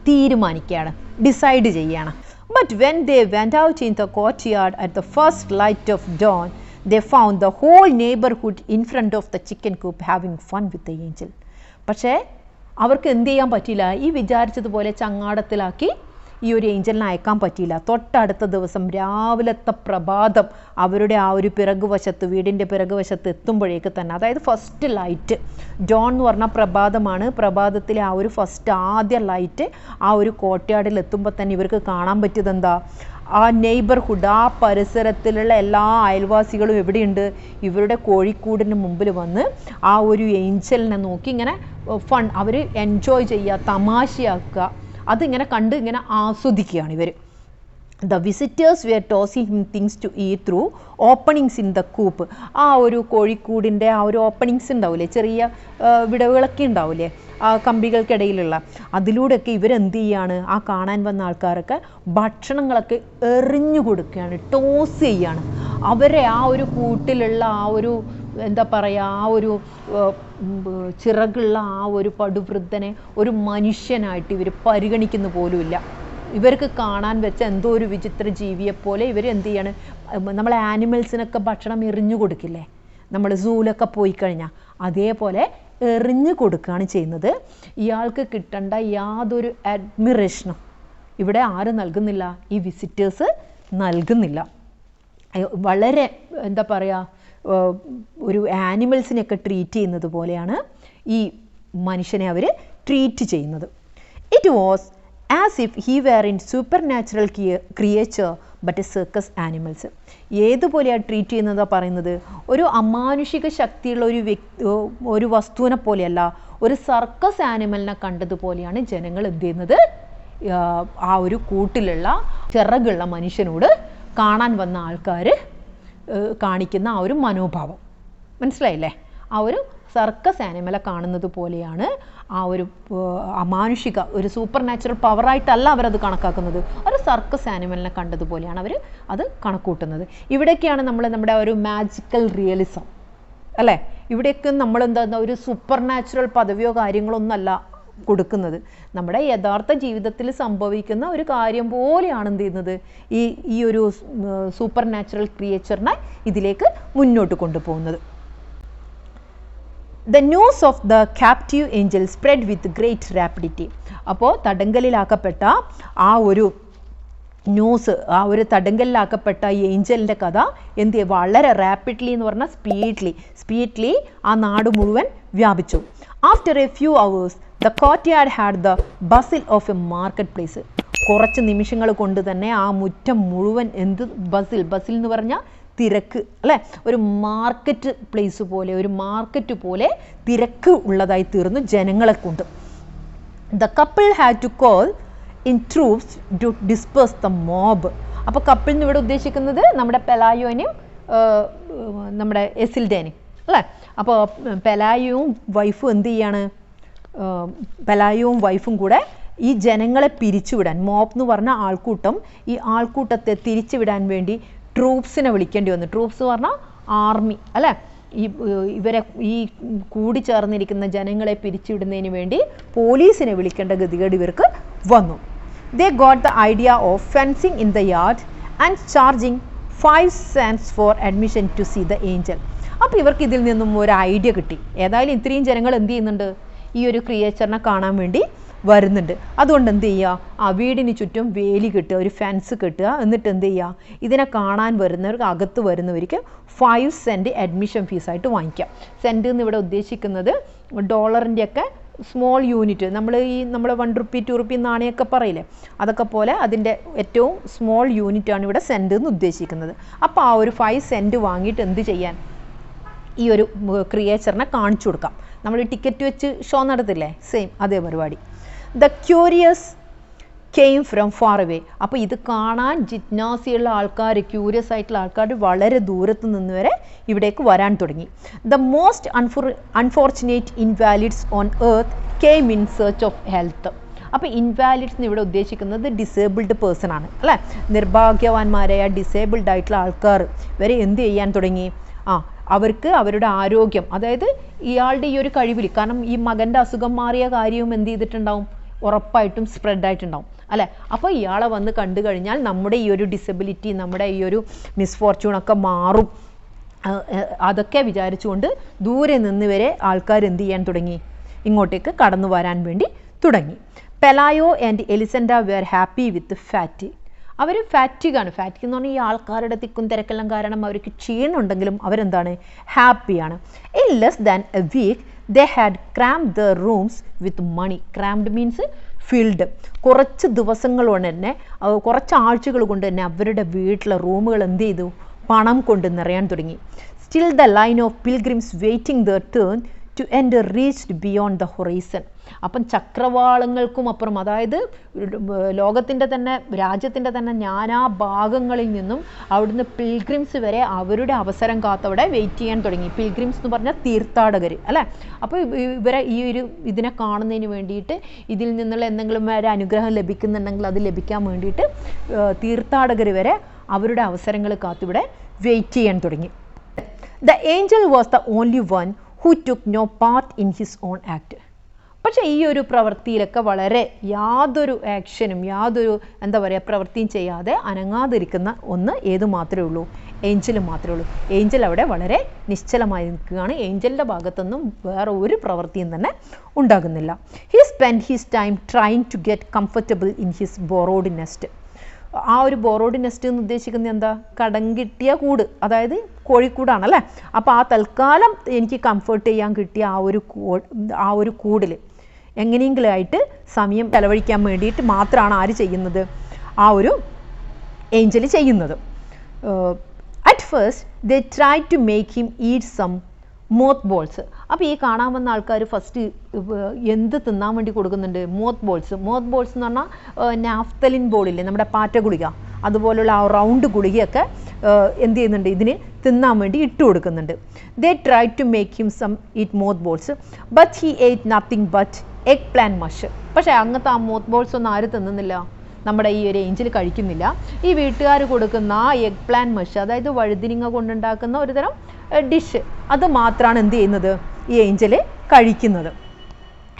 തീരുമാനിക്കുകയാണ്, ഡിസൈഡ് ചെയ്യുകയാണ്. But when they went out in the courtyard at the first light of dawn, they found the whole neighborhood in front of the chicken coop having fun with the angel. പക്ഷേ അവർക്ക് എന്ത് ചെയ്യാൻ പറ്റിയില്ല, ഈ വിചാരിച്ചതുപോലെ ചങ്ങാടത്തിലാക്കി ഈ ഒരു ഏഞ്ചലിനെ അയക്കാൻ പറ്റിയില്ല. തൊട്ടടുത്ത ദിവസം രാവിലത്തെ പ്രഭാതം അവരുടെ ആ ഒരു വീടിൻ്റെ പിറകുവശത്ത് എത്തുമ്പോഴേക്ക് തന്നെ, അതായത് ഫസ്റ്റ് ലൈറ്റ്, ഡോൺ എന്ന് പറഞ്ഞാൽ പ്രഭാതമാണ്, പ്രഭാതത്തിലെ ആ ഒരു ആദ്യ ലൈറ്റ് ആ ഒരു കോട്ടയാടിൽ എത്തുമ്പോൾ തന്നെ ഇവർക്ക് കാണാൻ പറ്റിയത് എന്താ, ആ നെയ്ബർഹുഡ്, ആ പരിസരത്തിലുള്ള എല്ലാ അയൽവാസികളും എവിടെയുണ്ട്, ഇവരുടെ കോഴിക്കൂടിന് മുമ്പിൽ വന്ന് ആ ഒരു ഏഞ്ചലിനെ നോക്കി ഇങ്ങനെ ഫൺ, അവർ എൻജോയ് ചെയ്യുക, തമാശയാക്കുക, അതിങ്ങനെ കണ്ട് ഇങ്ങനെ ആസ്വദിക്കുകയാണ് ഇവർ. The visitors were tossing him things to eat through openings in the coop. ആ ഒരു കോഴിക്കൂടിൻ്റെ ആ ഒരു ഓപ്പണിങ്സ് ഉണ്ടാവില്ലേ, ചെറിയ വിടവുകളൊക്കെ ഉണ്ടാവില്ലേ ആ കമ്പികൾക്കിടയിലുള്ള, അതിലൂടെയൊക്കെ ഇവരെന്ത് ചെയ്യാണ്, ആ കാണാൻ വന്ന ആൾക്കാരൊക്കെ ഭക്ഷണങ്ങളൊക്കെ എറിഞ്ഞു കൊടുക്കുകയാണ്, ടോസ് ചെയ്യാണ്. അവരെ ആ ഒരു കൂട്ടിലുള്ള ആ ഒരു എന്താ പറയുക, ആ ഒരു ചിറകുള്ള ആ ഒരു പടുവൃദ്ധനെ ഒരു മനുഷ്യനായിട്ട് ഇവർ പരിഗണിക്കുന്ന പോലുമില്ല. ഇവർക്ക് കാണാൻ വെച്ച എന്തോ ഒരു വിചിത്ര ജീവിയെപ്പോലെ ഇവർ എന്ത് ചെയ്യാണ്, നമ്മളെ ആനിമൽസിനൊക്കെ ഭക്ഷണം എറിഞ്ഞു കൊടുക്കില്ലേ നമ്മൾ സൂലൊക്കെ പോയി കഴിഞ്ഞാൽ, അതേപോലെ എറിഞ്ഞു കൊടുക്കുകയാണ് ചെയ്യുന്നത്. ഇയാൾക്ക് കിട്ടേണ്ട യാതൊരു അഡ്മിറേഷനും ഇവിടെ ആരും നൽകുന്നില്ല, ഈ വിസിറ്റേഴ്സ് നൽകുന്നില്ല. വളരെ എന്താ പറയുക, ഒരു ആനിമൽസിനെയൊക്കെ ട്രീറ്റ് ചെയ്യുന്നത് പോലെയാണ് ഈ മനുഷ്യനെ അവർ ട്രീറ്റ് ചെയ്യുന്നത്. It was as if he were in supernatural creature but a circus animals. ഏതുപോലെയാണ് ട്രീറ്റ് ചെയ്യുന്നതാണ് പറയുന്നത്, ഒരു അമാനുഷിക ശക്തിയുള്ള ഒരു വസ്തുവിനെ പോലെയല്ല, ഒരു സർക്കസ് ആനിമലിനെ കണ്ടതുപോലെയാണ് ജനങ്ങൾ എന്ത് ചെയ്യുന്നത്, ആ ഒരു കൂട്ടിലുള്ള ചിറകുള്ള മനുഷ്യനോട് കാണാൻ വന്ന ആൾക്കാർ കാണിക്കുന്ന ആ ഒരു മനോഭാവം. മനസ്സിലായില്ലേ, ആ ഒരു സർക്കസ് ആനിമലെ കാണുന്നത് പോലെയാണ്, ആ ഒരു അമാനുഷിക ഒരു സൂപ്പർ നാച്ചുറൽ പവറായിട്ടല്ല അവരത് കണക്കാക്കുന്നത്, ഒരു സർക്കസ് ആനിമലിനെ കണ്ടതുപോലെയാണ് അവർ അത് കണക്കൂട്ടുന്നത്. ഇവിടെയൊക്കെയാണ് നമ്മുടെ ഒരു മാജിക്കൽ റിയലിസം അല്ലേ, ഇവിടെയൊക്കെ നമ്മളെന്താ ഒരു സൂപ്പർ നാച്ചുറൽ പദവിയോ കാര്യങ്ങളൊന്നുമല്ല കൊടുക്കുന്നത്, നമ്മുടെ യഥാർത്ഥ ജീവിതത്തിൽ സംഭവിക്കുന്ന ഒരു കാര്യം പോലെയാണ് എന്ത് ചെയ്യുന്നത്, ഈ ഒരു സൂപ്പർ നാച്ചുറൽ ക്രിയേച്ചറിനെ ഇതിലേക്ക് മുന്നോട്ട് കൊണ്ടുപോകുന്നത്. The news of the captive angel spread with great rapidity. അപ്പോൾ തടങ്കലിലാക്കപ്പെട്ട ആ ഒരു ന്യൂസ്, ആ ഒരു തടങ്കലിലാക്കപ്പെട്ട ഈ ഏഞ്ചലിൻ്റെ കഥ എന്ത് വളരെ റാപ്പിഡ്ലി എന്ന് പറഞ്ഞാൽ സ്പീഡ്ലി ആ നാട് മുഴുവൻ വ്യാപിച്ചു. After A few hours the courtyard had the ബസിൽ ഓഫ് എ മാർക്കറ്റ് പ്ലേസ്. കുറച്ച് നിമിഷങ്ങൾ കൊണ്ട് തന്നെ ആ മുറ്റം മുഴുവൻ ബസിൽ എന്ന് പറഞ്ഞാൽ തിരക്ക് അല്ലേ, ഒരു മാർക്കറ്റ് പ്ലേസ് പോലെ, ഒരു മാർക്കറ്റ് പോലെ തിരക്ക് ഉള്ളതായി തീർന്നു ജനങ്ങളെ കൊണ്ട്. The couple had to call in troops to disperse the mob. അപ്പോൾ കപ്പിൾ എന്ന് ഇവിടെ ഉദ്ദേശിക്കുന്നത് നമ്മുടെ പെലായോനെയും നമ്മുടെ എസിൽഡേനെയും അല്ലേ. അപ്പോൾ പെലായോയും വൈഫും എന്ത് ചെയ്യാണ്, പെലായോയും വൈഫും കൂടെ ഈ ജനങ്ങളെ പിരിച്ചുവിടാൻ, മോബ് എന്ന് പറഞ്ഞ ആൾക്കൂട്ടം, ഈ ആൾക്കൂട്ടത്തെ തിരിച്ചുവിടാൻ വേണ്ടി ട്രൂപ്സിനെ വിളിക്കേണ്ടി വന്നു. ട്രൂപ്സ് എന്ന് പറഞ്ഞാൽ ആർമി അല്ലേ. ഇവരെ ഈ കൂടിച്ചേർന്നിരിക്കുന്ന ജനങ്ങളെ പിരിച്ചുവിടുന്നതിന് വേണ്ടി പോലീസിനെ വിളിക്കേണ്ട ഗതികേട് ഇവർക്ക് വന്നു. They got the idea of fencing in the yard and charging 5 cents for admission to see the angel. അപ്പോൾ ഇവർക്ക് ഇതിൽ നിന്നും ഒരു ഐഡിയ കിട്ടി. ഏതായാലും ഇത്രയും ജനങ്ങൾ എന്ത് ചെയ്യുന്നുണ്ട്, ഈ ഒരു ക്രിയേച്ചറിനെ കാണാൻ വേണ്ടി വരുന്നുണ്ട്. അതുകൊണ്ട് എന്ത് ചെയ്യുക, ആ വീടിന് ചുറ്റും വേലി കെട്ടുക, ഒരു ഫെൻസ് കെട്ടുക. എന്നിട്ട് എന്ത് ചെയ്യുക, ഇതിനെ കാണാൻ വരുന്നവർക്ക്, അകത്ത് വരുന്നവർക്ക് 5 സെൻറ്റ് അഡ്മിഷൻ ഫീസായിട്ട് വാങ്ങിക്കാം. സെൻറ്റ് എന്ന് ഇവിടെ ഉദ്ദേശിക്കുന്നത് ഡോളറിൻ്റെയൊക്കെ സ്മോൾ യൂണിറ്റ്, നമ്മൾ 1 റുപ്പി 2 റുപ്പി നാണയമൊക്കെ പറയില്ലേ, അതൊക്കെ പോലെ അതിൻ്റെ ഏറ്റവും സ്മോൾ യൂണിറ്റാണ് ഇവിടെ സെൻറ്റ് എന്ന് ഉദ്ദേശിക്കുന്നത്. അപ്പോൾ ആ ഒരു 5 സെൻറ്റ് വാങ്ങിയിട്ട് എന്ത് ചെയ്യാൻ, ഈ ഒരു ക്രിയേച്ചറിനെ കാണിച്ചു കൊടുക്കാം. നമ്മൾ ടിക്കറ്റ് വെച്ച് ഷോ നടത്തില്ലേ, സെയിം അതേ പരിപാടി. The curious came from far away. അപ്പോൾ ഇത് കാണാൻ ജിജ്ഞാസിയുള്ള ആൾക്കാർ, ക്യൂരിയസ് ആയിട്ടുള്ള ആൾക്കാർ വളരെ ദൂരത്ത് നിന്ന് വരെ ഇവിടേക്ക് വരാൻ തുടങ്ങി. The most unfortunate Invalides on earth came in search of health. അപ്പോൾ ഇൻവാലിഡ്സ് ഇവിടെ ഉദ്ദേശിക്കുന്നത് ഡിസേബിൾഡ് പേഴ്സൺ ആണ് അല്ലേ. നിർഭാഗ്യവാന്മാരായ ഡിസേബിൾഡ് ആയിട്ടുള്ള ആൾക്കാർ വരെ എന്ത് ചെയ്യാൻ തുടങ്ങി, അവർക്ക് അവരുടെ ആരോഗ്യം, അതായത് ഇയാളുടെ ഈ ഒരു കഴിവിൽ, കാരണം ഈ മകൻ്റെ അസുഖം മാറിയ കാര്യവും എന്ത് ചെയ്തിട്ടുണ്ടാവും, ഉറപ്പായിട്ടും സ്പ്രെഡായിട്ടുണ്ടാവും അല്ലേ. അപ്പോൾ ഇയാളെ വന്ന് കണ്ടു കഴിഞ്ഞാൽ നമ്മുടെ ഈ ഒരു ഡിസബിലിറ്റി, നമ്മുടെ ഈ ഒരു മിസ്ഫോർച്യൂണൊക്കെ മാറും. അതൊക്കെ വിചാരിച്ചുകൊണ്ട് ദൂരെ നിന്ന് വരെ ആൾക്കാർ എന്ത് ചെയ്യാൻ തുടങ്ങി, ഇങ്ങോട്ടേക്ക് കടന്നു വരാൻ വേണ്ടി തുടങ്ങി. Pelayo and Elisenda were happy with fatigue. അവർ ഫാറ്റിക്കാണ്. ഫാറ്റിക് എന്ന് പറഞ്ഞാൽ ഈ ആൾക്കാരുടെ തിക്കും തിരക്കെല്ലാം കാരണം അവർക്ക് ക്ഷീണമുണ്ടെങ്കിലും അവരെന്താണ്, ഹാപ്പിയാണ്. In less than a week they had crammed the rooms with money. Crammed means filled. കുറച്ച് ദിവസങ്ങൾ കൊണ്ട് തന്നെ, കുറച്ച് ആഴ്ചകൾ കൊണ്ട് തന്നെ അവരുടെ വീട്ടിലെ റൂമുകൾ എന്ത് ചെയ്തു, പണം കൊണ്ട് നിറയാൻ തുടങ്ങി. Still the line of pilgrims waiting the turn to end reached beyond the horizon. അപ്പം ചക്രവാളങ്ങൾക്കും അപ്പുറം, അതായത് ലോകത്തിൻ്റെ തന്നെ, രാജ്യത്തിൻ്റെ തന്നെ നാനാ ഭാഗങ്ങളിൽ നിന്നും അവിടുന്ന് പിൽഗ്രിംസ് വരെ അവരുടെ അവസരം കാത്തവിടെ വെയിറ്റ് ചെയ്യാൻ തുടങ്ങി. പിൽഗ്രിംസ് എന്ന് പറഞ്ഞാൽ തീർത്ഥാടകർ അല്ലേ. അപ്പോൾ ഇവരെ ഈ ഒരു ഇതിനെ കാണുന്നതിന് വേണ്ടിയിട്ട്, ഇതിൽ നിന്നുള്ള എന്തെങ്കിലും ഒരു അനുഗ്രഹം ലഭിക്കുന്നുണ്ടെങ്കിൽ അത് ലഭിക്കാൻ വേണ്ടിയിട്ട് തീർത്ഥാടകർ വരെ അവരുടെ അവസരങ്ങൾ കാത്തിവിടെ വെയിറ്റ് ചെയ്യാൻ തുടങ്ങി. The Angel was the only one who took no part in his own act. പക്ഷേ ഈ ഒരു പ്രവൃത്തിയിലൊക്കെ വളരെ യാതൊരു ആക്ഷനും, യാതൊരു എന്താ പറയുക, പ്രവൃത്തിയും ചെയ്യാതെ അനങ്ങാതിരിക്കുന്ന ഒന്ന് ഏത് മാത്രമേ ഉള്ളൂ, ഏഞ്ചൽ മാത്രമേ ഉള്ളൂ. ഏഞ്ചൽ അവിടെ വളരെ നിശ്ചലമായി നിൽക്കുകയാണ്. ഏഞ്ചലിൻ്റെ ഭാഗത്തൊന്നും വേറെ ഒരു പ്രവൃത്തിയും തന്നെ ഉണ്ടാകുന്നില്ല. He spend his time trying to get comfortable in his borrowed nest. ആ ഒരു ബോറോഡ് നെസ്റ്റ് എന്ന് ഉദ്ദേശിക്കുന്നത് എന്താ, കടം കിട്ടിയ കൂട്, അതായത് കോഴിക്കൂടാണല്ലേ. അപ്പോൾ ആ തൽക്കാലം എനിക്ക് കംഫർട്ട് ചെയ്യാൻ കിട്ടിയ ആ ഒരു കൂടിൽ എങ്ങനെയെങ്കിലും ആയിട്ട് സമയം ചെലവഴിക്കാൻ വേണ്ടിയിട്ട് മാത്രമാണ് ആര് ചെയ്യുന്നത്, ആ ഒരു ഏഞ്ചൽ ചെയ്യുന്നത്. At first they try to make him eat some mothballs. അപ്പോൾ ഈ കാണാൻ വന്ന ആൾക്കാർ ഫസ്റ്റ് എന്ത് തിന്നാൻ വേണ്ടി കൊടുക്കുന്നുണ്ട്, മോത്ത് ബോൾസ്. മോത്ത് ബോൾസ് എന്ന് പറഞ്ഞാൽ നാഫ്തലിൻ ബോളില്ലേ, നമ്മുടെ പാറ്റ ഗുളിക, അതുപോലുള്ള ആ റൗണ്ട് ഗുളികയൊക്കെ എന്ത് ചെയ്യുന്നുണ്ട്, ഇതിന് തിന്നാൻ വേണ്ടി ഇട്ട് കൊടുക്കുന്നുണ്ട്. They try to make him some eat mothballs but he ate nothing but eggplant mush. പക്ഷേ അങ്ങനത്തെ ആ മോത്ത് ബോൾസ് ഒന്നും ആര് തിന്നുന്നില്ല, നമ്മുടെ ഈ ഒരു ഏഞ്ചൽ കഴിക്കുന്നില്ല. ഈ വീട്ടുകാർ കൊടുക്കുന്ന ആ എഗ് പ്ലാൻ മഷ്, അതായത് വഴുതിനിങ്ങ കൊണ്ടുണ്ടാക്കുന്ന ഒരു തരം ഡിഷ്, അത് മാത്രമാണ് എന്ത് ചെയ്യുന്നത്, ഈ ഏഞ്ചൽ കഴിക്കുന്നത്.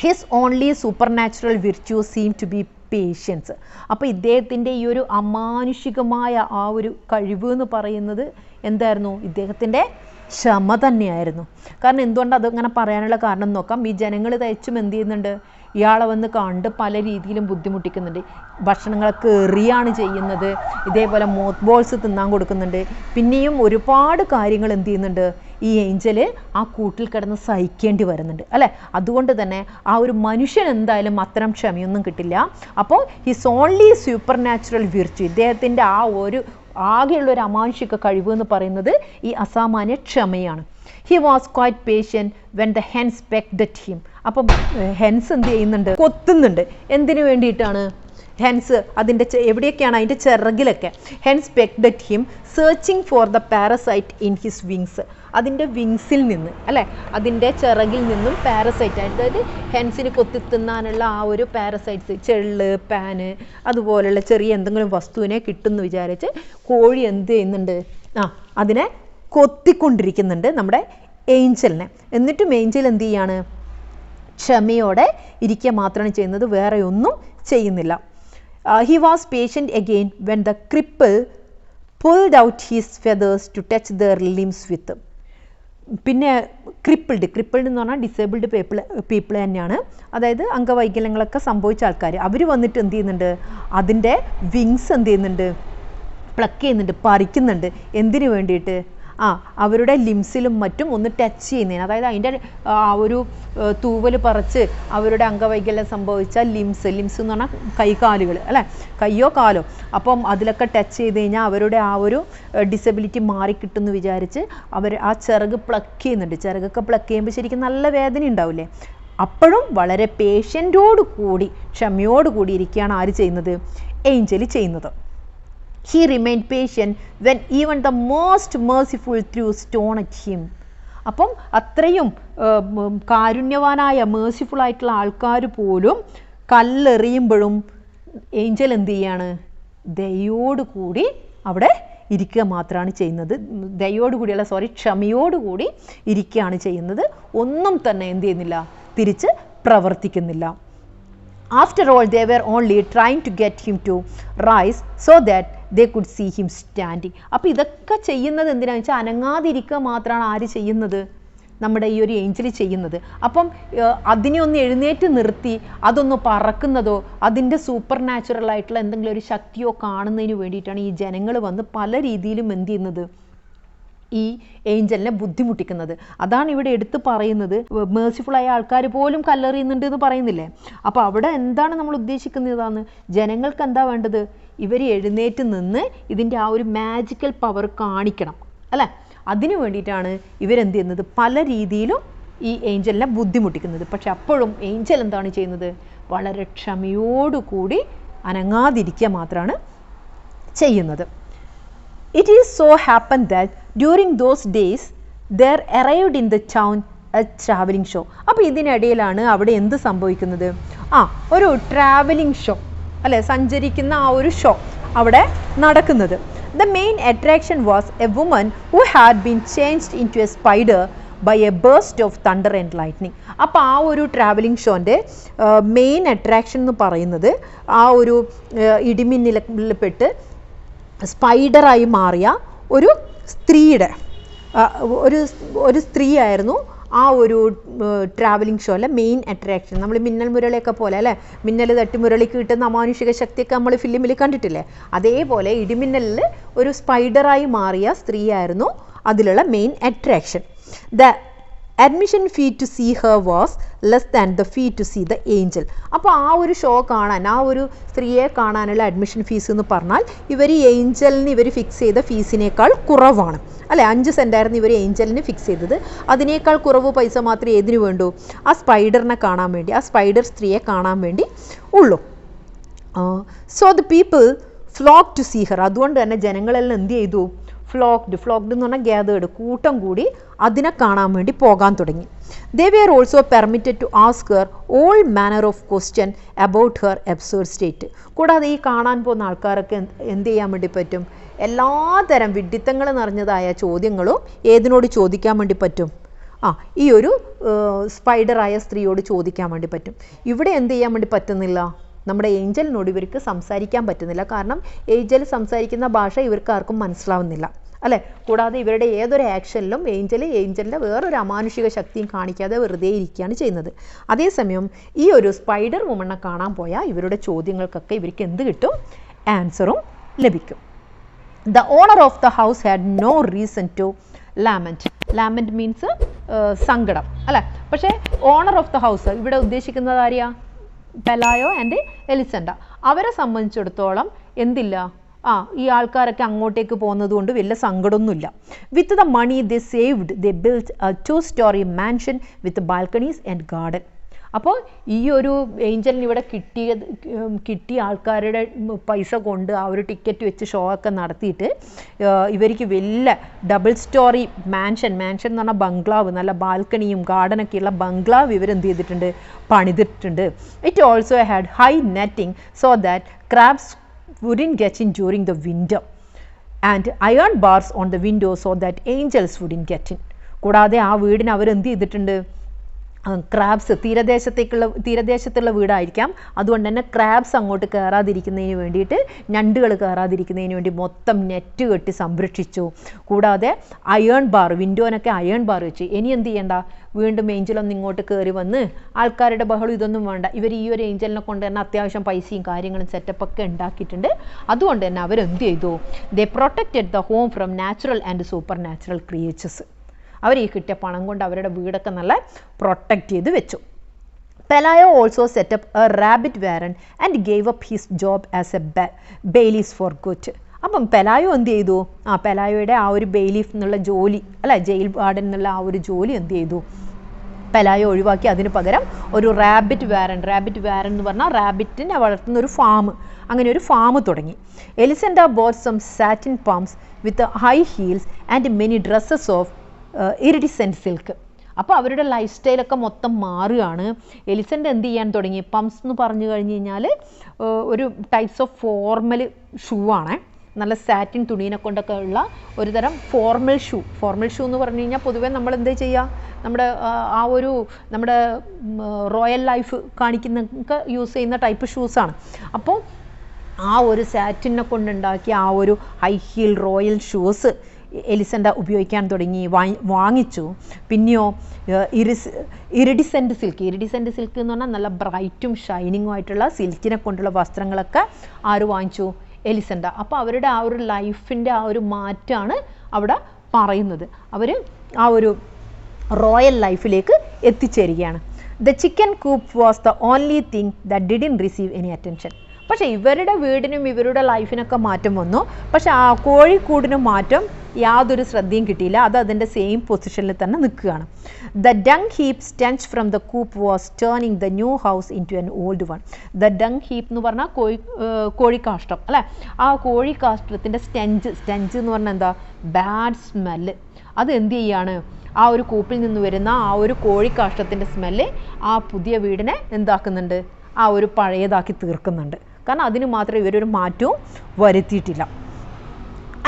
His only supernatural virtue seem to be patience. അപ്പോൾ ഇദ്ദേഹത്തിൻ്റെ ഈ ഒരു അമാനുഷികമായ ആ ഒരു കഴിവ് എന്ന് പറയുന്നത് എന്തായിരുന്നു, ഇദ്ദേഹത്തിൻ്റെ ക്ഷമ തന്നെയായിരുന്നു. കാരണം എന്തുകൊണ്ടാണ് അതങ്ങനെ പറയാനുള്ള കാരണം നോക്കാം. ഈ ജനങ്ങൾ തയ്ച്ചും എന്ത് ചെയ്യുന്നുണ്ട്, ഇയാളെ വന്ന് കണ്ട് പല രീതിയിലും ബുദ്ധിമുട്ടിക്കുന്നുണ്ട്. ഭക്ഷണങ്ങളൊക്കെ എറിയാണ് ചെയ്യുന്നത്, ഇതേപോലെ മോത്ത് ബോൾസ് തിന്നാൻ കൊടുക്കുന്നുണ്ട്. പിന്നെയും ഒരുപാട് കാര്യങ്ങൾ എന്ത് ചെയ്യുന്നുണ്ട്, ഈ ഏഞ്ചൽ ആ കൂട്ടിൽ കിടന്ന് സഹിക്കേണ്ടി വരുന്നുണ്ട് അല്ലേ. അതുകൊണ്ട് തന്നെ ആ ഒരു മനുഷ്യൻ എന്തായാലും അത്തരം ക്ഷമയൊന്നും കിട്ടില്ല. അപ്പോൾ his only supernatural virtue, ഇദ്ദേഹത്തിൻ്റെ ആ ഒരു ആകെയുള്ള ഒരു അമാനുഷിക കഴിവ് എന്ന് പറയുന്നത് ഈ അസാമാന്യ ക്ഷമയാണ്. He was quite patient when the hens pecked at him. അപ്പം ഹെൻസ് എന്ത് ചെയ്യുന്നുണ്ട്? കൊത്തുന്നുണ്ട്. എന്തിനു വേണ്ടിയിട്ടാണ്? ഹെൻസ് അതിൻ്റെ എവിടെയൊക്കെയാണ്? അതിൻ്റെ ചിറകിലൊക്കെ. Hens pecked at him searching for the parasite in his wings. അതിൻ്റെ വിങ്സിൽ നിന്ന്, അല്ലേ, അതിൻ്റെ ചിറകിൽ നിന്നും പാരസൈറ്റ്, അതായത് ഹെൻസിന് കൊത്തിത്തിന്നാനുള്ള ആ ഒരു പാരസൈറ്റ്സ്, ചെള്ള്, പാന്, അതുപോലുള്ള ചെറിയ എന്തെങ്കിലും വസ്തുവിനെ കിട്ടുമെന്ന് വിചാരിച്ച് കോഴി എന്ത് ചെയ്യുന്നുണ്ട്? അതിനെ കൊത്തിക്കൊണ്ടിരിക്കുന്നുണ്ട് നമ്മുടെ ഏഞ്ചലിനെ. എന്നിട്ടും ഏഞ്ചൽ എന്ത് ചെയ്യാണ്? ക്ഷമയോടെ ഇരിക്കുക മാത്രമാണ് ചെയ്യുന്നത്, വേറെ ഒന്നും ചെയ്യുന്നില്ല. He was patient again when the cripple pulled out his feathers to touch their limbs with. പിന്നെ ക്രിപ്പിൾഡ് എന്ന് പറഞ്ഞാൽ ഡിസേബിൾഡ് പീപ്പിൾ തന്നെയാണ്, അതായത് അംഗവൈകല്യങ്ങളൊക്കെ സംഭവിച്ച ആൾക്കാർ. അവർ വന്നിട്ട് എന്ത് ചെയ്യുന്നുണ്ട്? അതിൻ്റെ വിങ്സ് എന്ത് ചെയ്യുന്നുണ്ട്? പ്ലക്ക് ചെയ്യുന്നുണ്ട്, പറിക്കുന്നുണ്ട്. എന്തിനു വേണ്ടിയിട്ട്? അവരുടെ ലിംസിലും മറ്റും ഒന്ന് ടച്ച് ചെയ്യുന്നതിന്, അതായത് അതിൻ്റെ ഒരു തൂവൽ പറിച്ച് അവരുടെ അംഗവൈകല്യം സംഭവിച്ച ലിംസ് എന്ന് പറഞ്ഞാൽ കൈകാലുകൾ, അല്ലേ, കയ്യോ കാലോ, അപ്പം അതിലൊക്കെ ടച്ച് ചെയ്ത് കഴിഞ്ഞാൽ അവരുടെ ആ ഒരു ഡിസബിലിറ്റി മാറിക്കിട്ടുമെന്ന് വിചാരിച്ച് അവർ ആ ചിറക് പ്ലക്ക് ചെയ്യുന്നുണ്ട്. ചിറകൊക്കെ പ്ലക്ക് ചെയ്യുമ്പോൾ ശരിക്കും നല്ല വേദന ഉണ്ടാവില്ലേ? അപ്പോഴും വളരെ പേഷ്യൻറ്റോട് കൂടി, ക്ഷമയോട് കൂടി ഇരിക്കുകയാണ് ആര് ചെയ്യുന്നത്? ഏഞ്ചൽ ചെയ്യുന്നത്. He remained patient when even the most merciful threw stone at him. അപ്പം അത്രയും കാരുണ്യവാനായ മേഴ്സിഫുൾ ആയിട്ടുള്ള ആൾക്കാർ പോലും കല്ലെറിയുമ്പോഴും ഏഞ്ചൽ എന്ത് ചെയ്യാണ്? ദയോടുകൂടി അവിടെ ഇരിക്കുക മാത്രമാണ് ചെയ്യുന്നത്. ക്ഷമയോടുകൂടി ഇരിക്കുകയാണ് ചെയ്യുന്നത്. ഒന്നും തന്നെ എന്ത് ചെയ്യുന്നില്ല? തിരിച്ച് പ്രവർത്തിക്കുന്നില്ല. After all, they were only trying to get him to rise so that they could see him standing. അപ്പോൾ ഇതൊക്കെ ചെയ്യുന്നത് എന്തിനാണെന്ന് വെച്ചാൽ അനങ്ങാതിരിക്കുക മാത്രമാണ് ആര് ചെയ്യുന്നത്? നമ്മുടെ ഈ ഒരു ഏഞ്ചൽ ചെയ്യുന്നത്. അപ്പം അതിനെ ഒന്ന് എഴുന്നേറ്റ് നിർത്തി അതൊന്ന് പറക്കുന്നതോ അതിൻ്റെ സൂപ്പർ നാച്ചുറൽ ആയിട്ടുള്ള എന്തെങ്കിലും ഒരു ശക്തിയോ കാണുന്നതിന് വേണ്ടിയിട്ടാണ് ഈ ജനങ്ങൾ വന്ന് പല രീതിയിലും എന്ത് ചെയ്യുന്നത്? ഈ ഏഞ്ചലിനെ ബുദ്ധിമുട്ടിക്കുന്നത്. അതാണ് ഇവിടെ എടുത്ത് പറയുന്നത്. മേഴ്സിഫുള്ളായ ആൾക്കാർ പോലും കല്ലെറിയുന്നുണ്ട് എന്ന് പറയുന്നില്ലേ? അപ്പോൾ അവിടെ എന്താണ് നമ്മൾ ഉദ്ദേശിക്കുന്നതാണ്? ജനങ്ങൾക്ക് എന്താ വേണ്ടത്? ഇവർ എഴുന്നേറ്റ് നിന്ന് ഇതിൻ്റെ ആ ഒരു മാജിക്കൽ പവർ കാണിക്കണം, അല്ലേ? അതിനു വേണ്ടിയിട്ടാണ് ഇവരെന്ത് ചെയ്യുന്നത്? പല രീതിയിലും ഈ ഏഞ്ചലിനെ ബുദ്ധിമുട്ടിക്കുന്നത്. പക്ഷെ അപ്പോഴും ഏഞ്ചൽ എന്താണ് ചെയ്യുന്നത്? വളരെ ക്ഷമയോടുകൂടി അനങ്ങാതിരിക്കുക മാത്രമാണ് ചെയ്യുന്നത്. It is so happened that during those days there arrived in the town a traveling show. അപ്പോൾ ഇതിനിടയിലാണ് അവിടെ എന്ത് സംഭവിക്കുന്നത്? ഒരു ട്രാവലിംഗ് ഷോ, അല്ലേ, സഞ്ചരിക്കുന്ന ആ ഒരു ഷോ അവിടെ നടക്കുന്നത്. The main attraction was a woman who had been changed into a spider by a burst of thunder and lightning. അപ്പോൾ ആ ഒരു ട്രാവലിംഗ് ഷോൻ്റെ മെയിൻ അട്രാക്ഷൻ എന്ന് പറയുന്നത് ആ ഒരു ഇടിമിന്നലിൽപ്പെട്ട് സ്പൈഡറായി മാറിയ ഒരു സ്ത്രീയുടെ ഒരു സ്ത്രീയായിരുന്നു ആ ഒരു ട്രാവലിംഗ് ഷോയിലെ മെയിൻ അട്രാക്ഷൻ. നമ്മൾ മിന്നൽ മുരളിയൊക്കെ പോലെ, അല്ലേ, മിന്നൽ തട്ടി മുരളിക്ക് കിട്ടുന്ന അമാനുഷിക ശക്തിയൊക്കെ നമ്മൾ ഫിലിമിൽ കണ്ടിട്ടില്ലേ? അതേപോലെ ഇടിമിന്നലിൽ ഒരു സ്പൈഡറായി മാറിയ സ്ത്രീയായിരുന്നു അതിലുള്ള main attraction. The admission fee to see her was less than the fee to see the angel. അപ്പോൾ ആ ഒരു ഷോ കാണാൻ, ആ ഒരു സ്ത്രീയെ കാണാനുള്ള അഡ്മിഷൻ ഫീസ് എന്ന് പറഞ്ഞാൽ ഇവർ ഏഞ്ചലിന് ഇവർ ഫിക്സ് ചെയ്ത ഫീസിനേക്കാൾ കുറവാണ്, അല്ലേ? 5 സെൻറ്റായിരുന്നു ഇവർ ഏഞ്ചലിന് ഫിക്സ് ചെയ്തത്. അതിനേക്കാൾ കുറവ് പൈസ മാത്രമേ ഏതിനു വേണ്ടൂ? ആ സ്പൈഡറിനെ കാണാൻ വേണ്ടി, ആ സ്പൈഡർ സ്ത്രീയെ കാണാൻ വേണ്ടി ഉള്ളൂ. So the people flock to see her. അതുകൊണ്ട് തന്നെ ജനങ്ങളെല്ലാം എന്ത് ചെയ്തു? ഫ്ലോക്ക്ഡ് എന്ന് പറഞ്ഞാൽ ഗ്യാതേർഡ്, കൂട്ടം കൂടി അതിനെ കാണാൻ വേണ്ടി പോകാൻ തുടങ്ങി. They were also permitted to ask her all manner of question about her absurd state. കൂടാതെ ഈ കാണാൻ പോകുന്ന ആൾക്കാരൊക്കെ എന്ത് ചെയ്യാൻ വേണ്ടി പറ്റും? എല്ലാതരം വിഡ്ഢിത്തങ്ങൾ നിറഞ്ഞതായ ചോദ്യങ്ങളും ഏതിനോട് ചോദിക്കാൻ വേണ്ടി പറ്റും? ഈ ഒരു സ്പൈഡറായ സ്ത്രീയോട് ചോദിക്കാൻ വേണ്ടി പറ്റും. ഇവിടെ എന്ത് ചെയ്യാൻ വേണ്ടി പറ്റുന്നില്ല? നമ്മുടെ ഏഞ്ചലിനോട് ഇവർക്ക് സംസാരിക്കാൻ പറ്റുന്നില്ല. കാരണം ഏഞ്ചൽ സംസാരിക്കുന്ന ഭാഷ ഇവർക്ക് ആർക്കും മനസ്സിലാവുന്നില്ല, അല്ലേ? കൂടാതെ ഇവരുടെ ഏതൊരു ആക്ഷനിലും ഏഞ്ചലിൻ്റെ വേറൊരു അമാനുഷിക ശക്തിയും കാണിക്കാതെ വെറുതെ ഇരിക്കുകയാണ് ചെയ്യുന്നത്. അതേസമയം ഈ ഒരു സ്പൈഡർ വുമണിനെ കാണാൻ പോയാൽ ഇവരുടെ ചോദ്യങ്ങൾക്കൊക്കെ ഇവർക്ക് എന്ത് കിട്ടും? ആൻസറും ലഭിക്കും. The owner of the house had no reason to lament. Lament means സങ്കടം, അല്ലേ? പക്ഷേ ഓണർ ഓഫ് ദ ഹൗസ് ഇവിടെ ഉദ്ദേശിക്കുന്നത് ആരെയാ? Pelayo and Elisenda. അവരെ സംബന്ധിച്ചിടത്തോളം എന്തില്ല? ഈ ആൾക്കാരൊക്കെ അങ്ങോട്ടേക്ക് പോകുന്നത് കൊണ്ട് വലിയ സങ്കടമൊന്നുമില്ല. With the money they saved they built a 2-story mansion with balconies and garden. അപ്പോൾ ഈ ഒരു ഏഞ്ചലിന് ഇവിടെ കിട്ടിയ ആൾക്കാരുടെ പൈസ കൊണ്ട് ആ ഒരു ടിക്കറ്റ് വെച്ച് ഷോ ഒക്കെ നടത്തിയിട്ട് ഇവർക്ക് വലിയ 2-story മാൻഷൻ എന്ന് പറഞ്ഞാൽ ബംഗ്ലാവ്, നല്ല ബാൽക്കണിയും ഗാർഡനൊക്കെയുള്ള ബംഗ്ലാവ് ഇവരെന്ത് ചെയ്തിട്ടുണ്ട്, പണിതിട്ടുണ്ട്. It also had high netting so that crabs wouldn't get in during the winter and iron bars on the window so that angels wouldn't get in. കൂടാതെ ആ വീടിന് അവരെന്ത് ചെയ്തിട്ടുണ്ട്, ക്രാബ്സ് തീരദേശത്തുള്ള വീടായിരിക്കാം, അതുകൊണ്ട് തന്നെ ക്രാബ്സ് അങ്ങോട്ട് കയറാതിരിക്കുന്നതിന് വേണ്ടിയിട്ട്, ഞണ്ടുകൾ കയറാതിരിക്കുന്നതിന് വേണ്ടി മൊത്തം നെറ്റ് കെട്ടി സംരക്ഷിച്ചു. കൂടാതെ വിൻഡോനൊക്കെ അയൺ ബാർ വെച്ചു. ഇനി എന്ത് ചെയ്യണ്ട, വീണ്ടും ഏഞ്ചലൊന്നും ഇങ്ങോട്ട് കയറി വന്ന് ആൾക്കാരുടെ ബഹളം ഇതൊന്നും വേണ്ട. ഇവർ ഈ ഒരു ഏഞ്ചലിനെ കൊണ്ട് തന്നെ അത്യാവശ്യം പൈസയും കാര്യങ്ങളും സെറ്റപ്പൊക്കെ ഉണ്ടാക്കിയിട്ടുണ്ട്. അതുകൊണ്ട് തന്നെ അവരെന്ത് ചെയ്തു, they protected the home from natural and supernatural creatures. അവർ ഈ കിട്ടിയ പണം കൊണ്ട് അവരുടെ വീടൊക്കെ നല്ല പ്രൊട്ടക്റ്റ് ചെയ്ത് വെച്ചു. Pelayo also set up a rabbit warren and gave up his job as a bailiff for good. അപ്പം പെലായോ എന്ത് ചെയ്തു, പെലായോയുടെ ആ ഒരു ബെയിലീഫ് എന്നുള്ള ജോലി, ജയിൽ വാർഡൻ എന്നുള്ള ആ ഒരു ജോലി എന്ത് ചെയ്തു, പെലായോ ഒഴിവാക്കി. അതിന് പകരം ഒരു റാബിറ്റ് വാരൻ എന്ന് പറഞ്ഞാൽ റാബിറ്റിനെ വളർത്തുന്ന ഒരു ഫാം, അങ്ങനെ ഒരു ഫാം തുടങ്ങി. Elisenda bought some satin pumps with high heels and many dresses of iridescent silk. അപ്പോൾ അവരുടെ ലൈഫ് സ്റ്റൈലൊക്കെ മൊത്തം മാറുകയാണ്. എലിസൻ്റെ എന്ത് ചെയ്യാൻ തുടങ്ങി, പംപ്സ് എന്ന് പറഞ്ഞു കഴിഞ്ഞ് കഴിഞ്ഞാൽ ഒരു ടൈപ്സ് ഓഫ് ഫോർമൽ ഷൂ ആണ്, നല്ല സാറ്റിൻ തുണീനെ കൊണ്ടൊക്കെ ഉള്ള ഒരു തരം ഫോർമൽ ഷൂ എന്ന് പറഞ്ഞു കഴിഞ്ഞാൽ പൊതുവേ നമ്മൾ എന്താ ചെയ്യുക, നമ്മുടെ റോയൽ ലൈഫ് കാണിക്കുന്നൊക്കെ യൂസ് ചെയ്യുന്ന ടൈപ്പ് ഷൂസാണ്. അപ്പോൾ ആ ഒരു സാറ്റിനെ കൊണ്ടുണ്ടാക്കിയ ആ ഒരു ഹൈ ഹീൽ റോയൽ ഷൂസ് എലിസൻഡ ഉപയോഗിക്കാൻ തുടങ്ങി, വാങ്ങിച്ചു. പിന്നെയോ ഇറിഡിസെൻറ്റ് സിൽക്ക് എന്ന് പറഞ്ഞാൽ നല്ല ബ്രൈറ്റും ഷൈനിങ്ങും ആയിട്ടുള്ള സിൽക്കിനെ കൊണ്ടുള്ള വസ്ത്രങ്ങളൊക്കെ ആര് വാങ്ങിച്ചു, എലിസൻഡ. അപ്പോൾ അവരുടെ ആ ഒരു ലൈഫിൻ്റെ ആ ഒരു മാറ്റമാണ് അവിടെ പറയുന്നത്. അവർ ആ ഒരു റോയൽ ലൈഫിലേക്ക് എത്തിച്ചേരുകയാണ്. The chicken coop was the only thing that didn't receive any attention. പക്ഷേ ഇവരുടെ വീടിനും ഇവരുടെ ലൈഫിനൊക്കെ മാറ്റം വന്നു, പക്ഷെ ആ കോഴിക്കൂടിനും മാറ്റം യാതൊരു ശ്രദ്ധയും കിട്ടിയില്ല. അത് അതിൻ്റെ സെയിം പൊസിഷനിൽ തന്നെ നിൽക്കുകയാണ്. The dung heap stench from the coop was turning the new house into an old one. The dung heap എന്ന് പറഞ്ഞാൽ കോഴിക്കാഷ്ടം അല്ലേ, ആ കോഴിക്കാഷ്ടത്തിൻ്റെ സ്റ്റെഞ്ച് എന്ന് പറഞ്ഞാൽ എന്താ, ബാഡ് സ്മെല്ല്. അത് എന്ത് ചെയ്യാണ്, ആ ഒരു കൂപ്പിൽ നിന്ന് വരുന്ന ആ ഒരു കോഴിക്കാഷ്ടത്തിൻ്റെ സ്മെല്ല് ആ പുതിയ വീടിനെ എന്താക്കുന്നുണ്ട്, ആ ഒരു പഴയതാക്കി തീർക്കുന്നുണ്ട്. കാരണം അതിന് മാത്രമേ ഇവരൊരു മാറ്റവും വരുത്തിയിട്ടില്ല.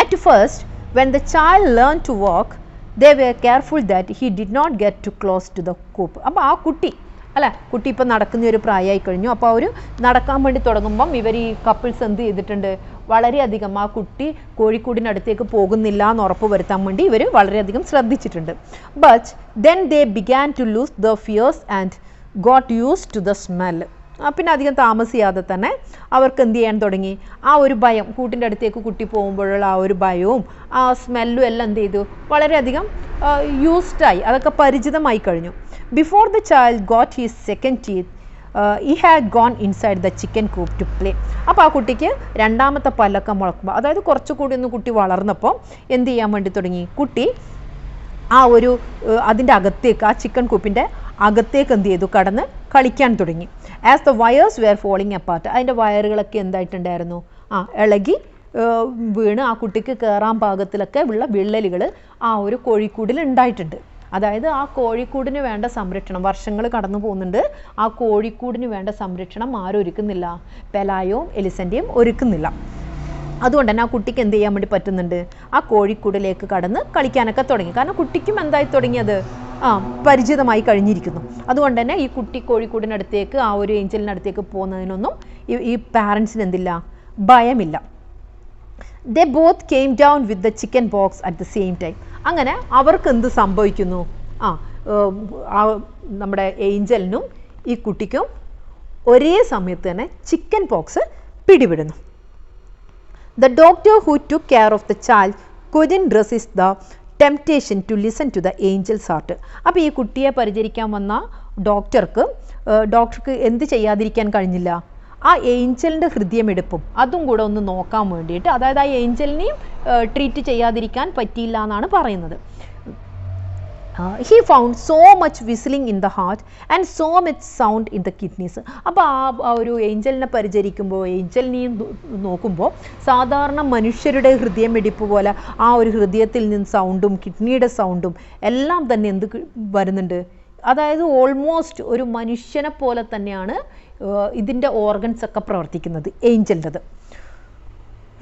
At first when the child learned to walk they were careful that he did not get too close to the coop. അപ്പോൾ ആ കുട്ടി ഇപ്പോൾ നടക്കുന്ന ഒരു പ്രായമായി കഴിഞ്ഞു. അപ്പോൾ അവർ നടക്കാൻ വേണ്ടി തുടങ്ങുമ്പം ഇവർ ഈ കപ്പിൾസ് എന്ത് ചെയ്തിട്ടുണ്ട്, വളരെയധികം ആ കുട്ടി കോഴിക്കൂടിനടുത്തേക്ക് പോകുന്നില്ല എന്ന് ഉറപ്പ് വരുത്താൻ വേണ്ടി ഇവർ വളരെയധികം ശ്രദ്ധിച്ചിട്ടുണ്ട്. But then they began to lose the fears and got used to the smell. പിന്നെ അധികം താമസിയാതെ തന്നെ അവർക്ക് എന്ത് ചെയ്യാൻ തുടങ്ങി, ആ ഒരു ഭയം, കൂട്ടിൻ്റെ അടുത്തേക്ക് കുട്ടി പോകുമ്പോഴുള്ള ആ ഒരു ഭയവും ആ സ്മെല്ലും എല്ലാം എന്ത് ചെയ്തു, വളരെയധികം യൂസ്ഡായി, അതൊക്കെ പരിചിതമായി കഴിഞ്ഞു. Before the child got his second teeth he had gone inside the chicken coop to play. അപ്പോൾ ആ കുട്ടിക്ക് രണ്ടാമത്തെ പല്ലൊക്കെ മുളക്കുമ്പോൾ, അതായത് കുറച്ചുകൂടി ഒന്ന് കുട്ടി വളർന്നപ്പോൾ എന്ത് ചെയ്യാൻ വേണ്ടി തുടങ്ങി, കുട്ടി ആ ഒരു അതിൻ്റെ അകത്തേക്ക്, ആ ചിക്കൻ കൂപ്പിൻ്റെ അകത്തേക്ക് എന്ത് ചെയ്തു, കടന്ന് കളിക്കാൻ തുടങ്ങി. As the wires were falling apart, അതിൻ്റെ വയറുകളൊക്കെ എന്തായിട്ടുണ്ടായിരുന്നു, ഇളകി വീണ് ആ കുട്ടിക്ക് കയറാൻ പാകത്തിലൊക്കെ ഉള്ള വിള്ളലുകൾ ആ ഒരു കോഴിക്കൂടിൽ ഉണ്ടായിട്ടുണ്ട്. അതായത് ആ കോഴിക്കൂടിന് വേണ്ട സംരക്ഷണം, വർഷങ്ങൾ കടന്നു പോകുന്നുണ്ട്, ആ കോഴിക്കൂടിന് വേണ്ട സംരക്ഷണം ആരും ഒരുക്കുന്നില്ല, പെലായോയും എലിസൻ്റെയും ഒരുക്കുന്നില്ല. അതുകൊണ്ട് തന്നെ ആ കുട്ടിക്ക് എന്ത് ചെയ്യാൻ വേണ്ടി പറ്റുന്നുണ്ട്, ആ കോഴിക്കൂടിലേക്ക് കടന്ന് കളിക്കാനൊക്കെ തുടങ്ങി. കാരണം കുട്ടിക്കും എന്തായി തുടങ്ങിയത്, പരിചിതമായി കഴിഞ്ഞിരിക്കുന്നു. അതുകൊണ്ട് തന്നെ ഈ കുട്ടി കോഴിക്കൂടിനടുത്തേക്ക്, ആ ഒരു ഏഞ്ചലിനടുത്തേക്ക് പോകുന്നതിനൊന്നും ഈ പാരൻസിന് എന്തില്ല, ഭയമില്ല. They both came down with the chicken pox at the same time. അങ്ങനെ അവർക്ക് എന്ത് സംഭവിക്കുന്നു, നമ്മുടെ ഏഞ്ചലിനും ഈ കുട്ടിക്കും ഒരേ സമയത്ത് തന്നെ ചിക്കൻ പോക്സ് പിടിപെടുന്നു. The doctor who took care of the child couldn't resist the temptation to listen to the angel's heart. അപ്പോൾ ഈ കുട്ടിയെ പരിചരിക്കാൻ വന്ന ഡോക്ടർക്ക് എന്ത് ചെയ്യാതിരിക്കാൻ കഴിഞ്ഞില്ല, ആ ഏഞ്ചലിൻ്റെ ഹൃദയമെടുപ്പും അതും കൂടെ ഒന്ന് നോക്കാൻ വേണ്ടിയിട്ട്, അതായത് ആ ഏഞ്ചലിനെയും ട്രീറ്റ് ചെയ്യാതിരിക്കാൻ പറ്റിയില്ല എന്നാണ് പറയുന്നത്. He found so much whistling in the heart and so much sound in the kidneys. അപ്പോൾ ആ ഒരു ഏഞ്ചലിനെ പരിചരിക്കുമ്പോൾ, ഏഞ്ചലിനെയും നോക്കുമ്പോൾ സാധാരണ മനുഷ്യരുടെ ഹൃദയമിടിപ്പ് പോലെ ആ ഒരു ഹൃദയത്തിൽ നിന്ന് സൗണ്ടും കിഡ്നിയുടെ സൗണ്ടും എല്ലാം തന്നെ എന്ത് വരുന്നുണ്ട്, അതായത് ഓൾമോസ്റ്റ് ഒരു മനുഷ്യനെ പോലെ തന്നെയാണ് ഇതിൻ്റെ ഓർഗൻസ് ഒക്കെ പ്രവർത്തിക്കുന്നത് ഏഞ്ചലിൻ്റെത്.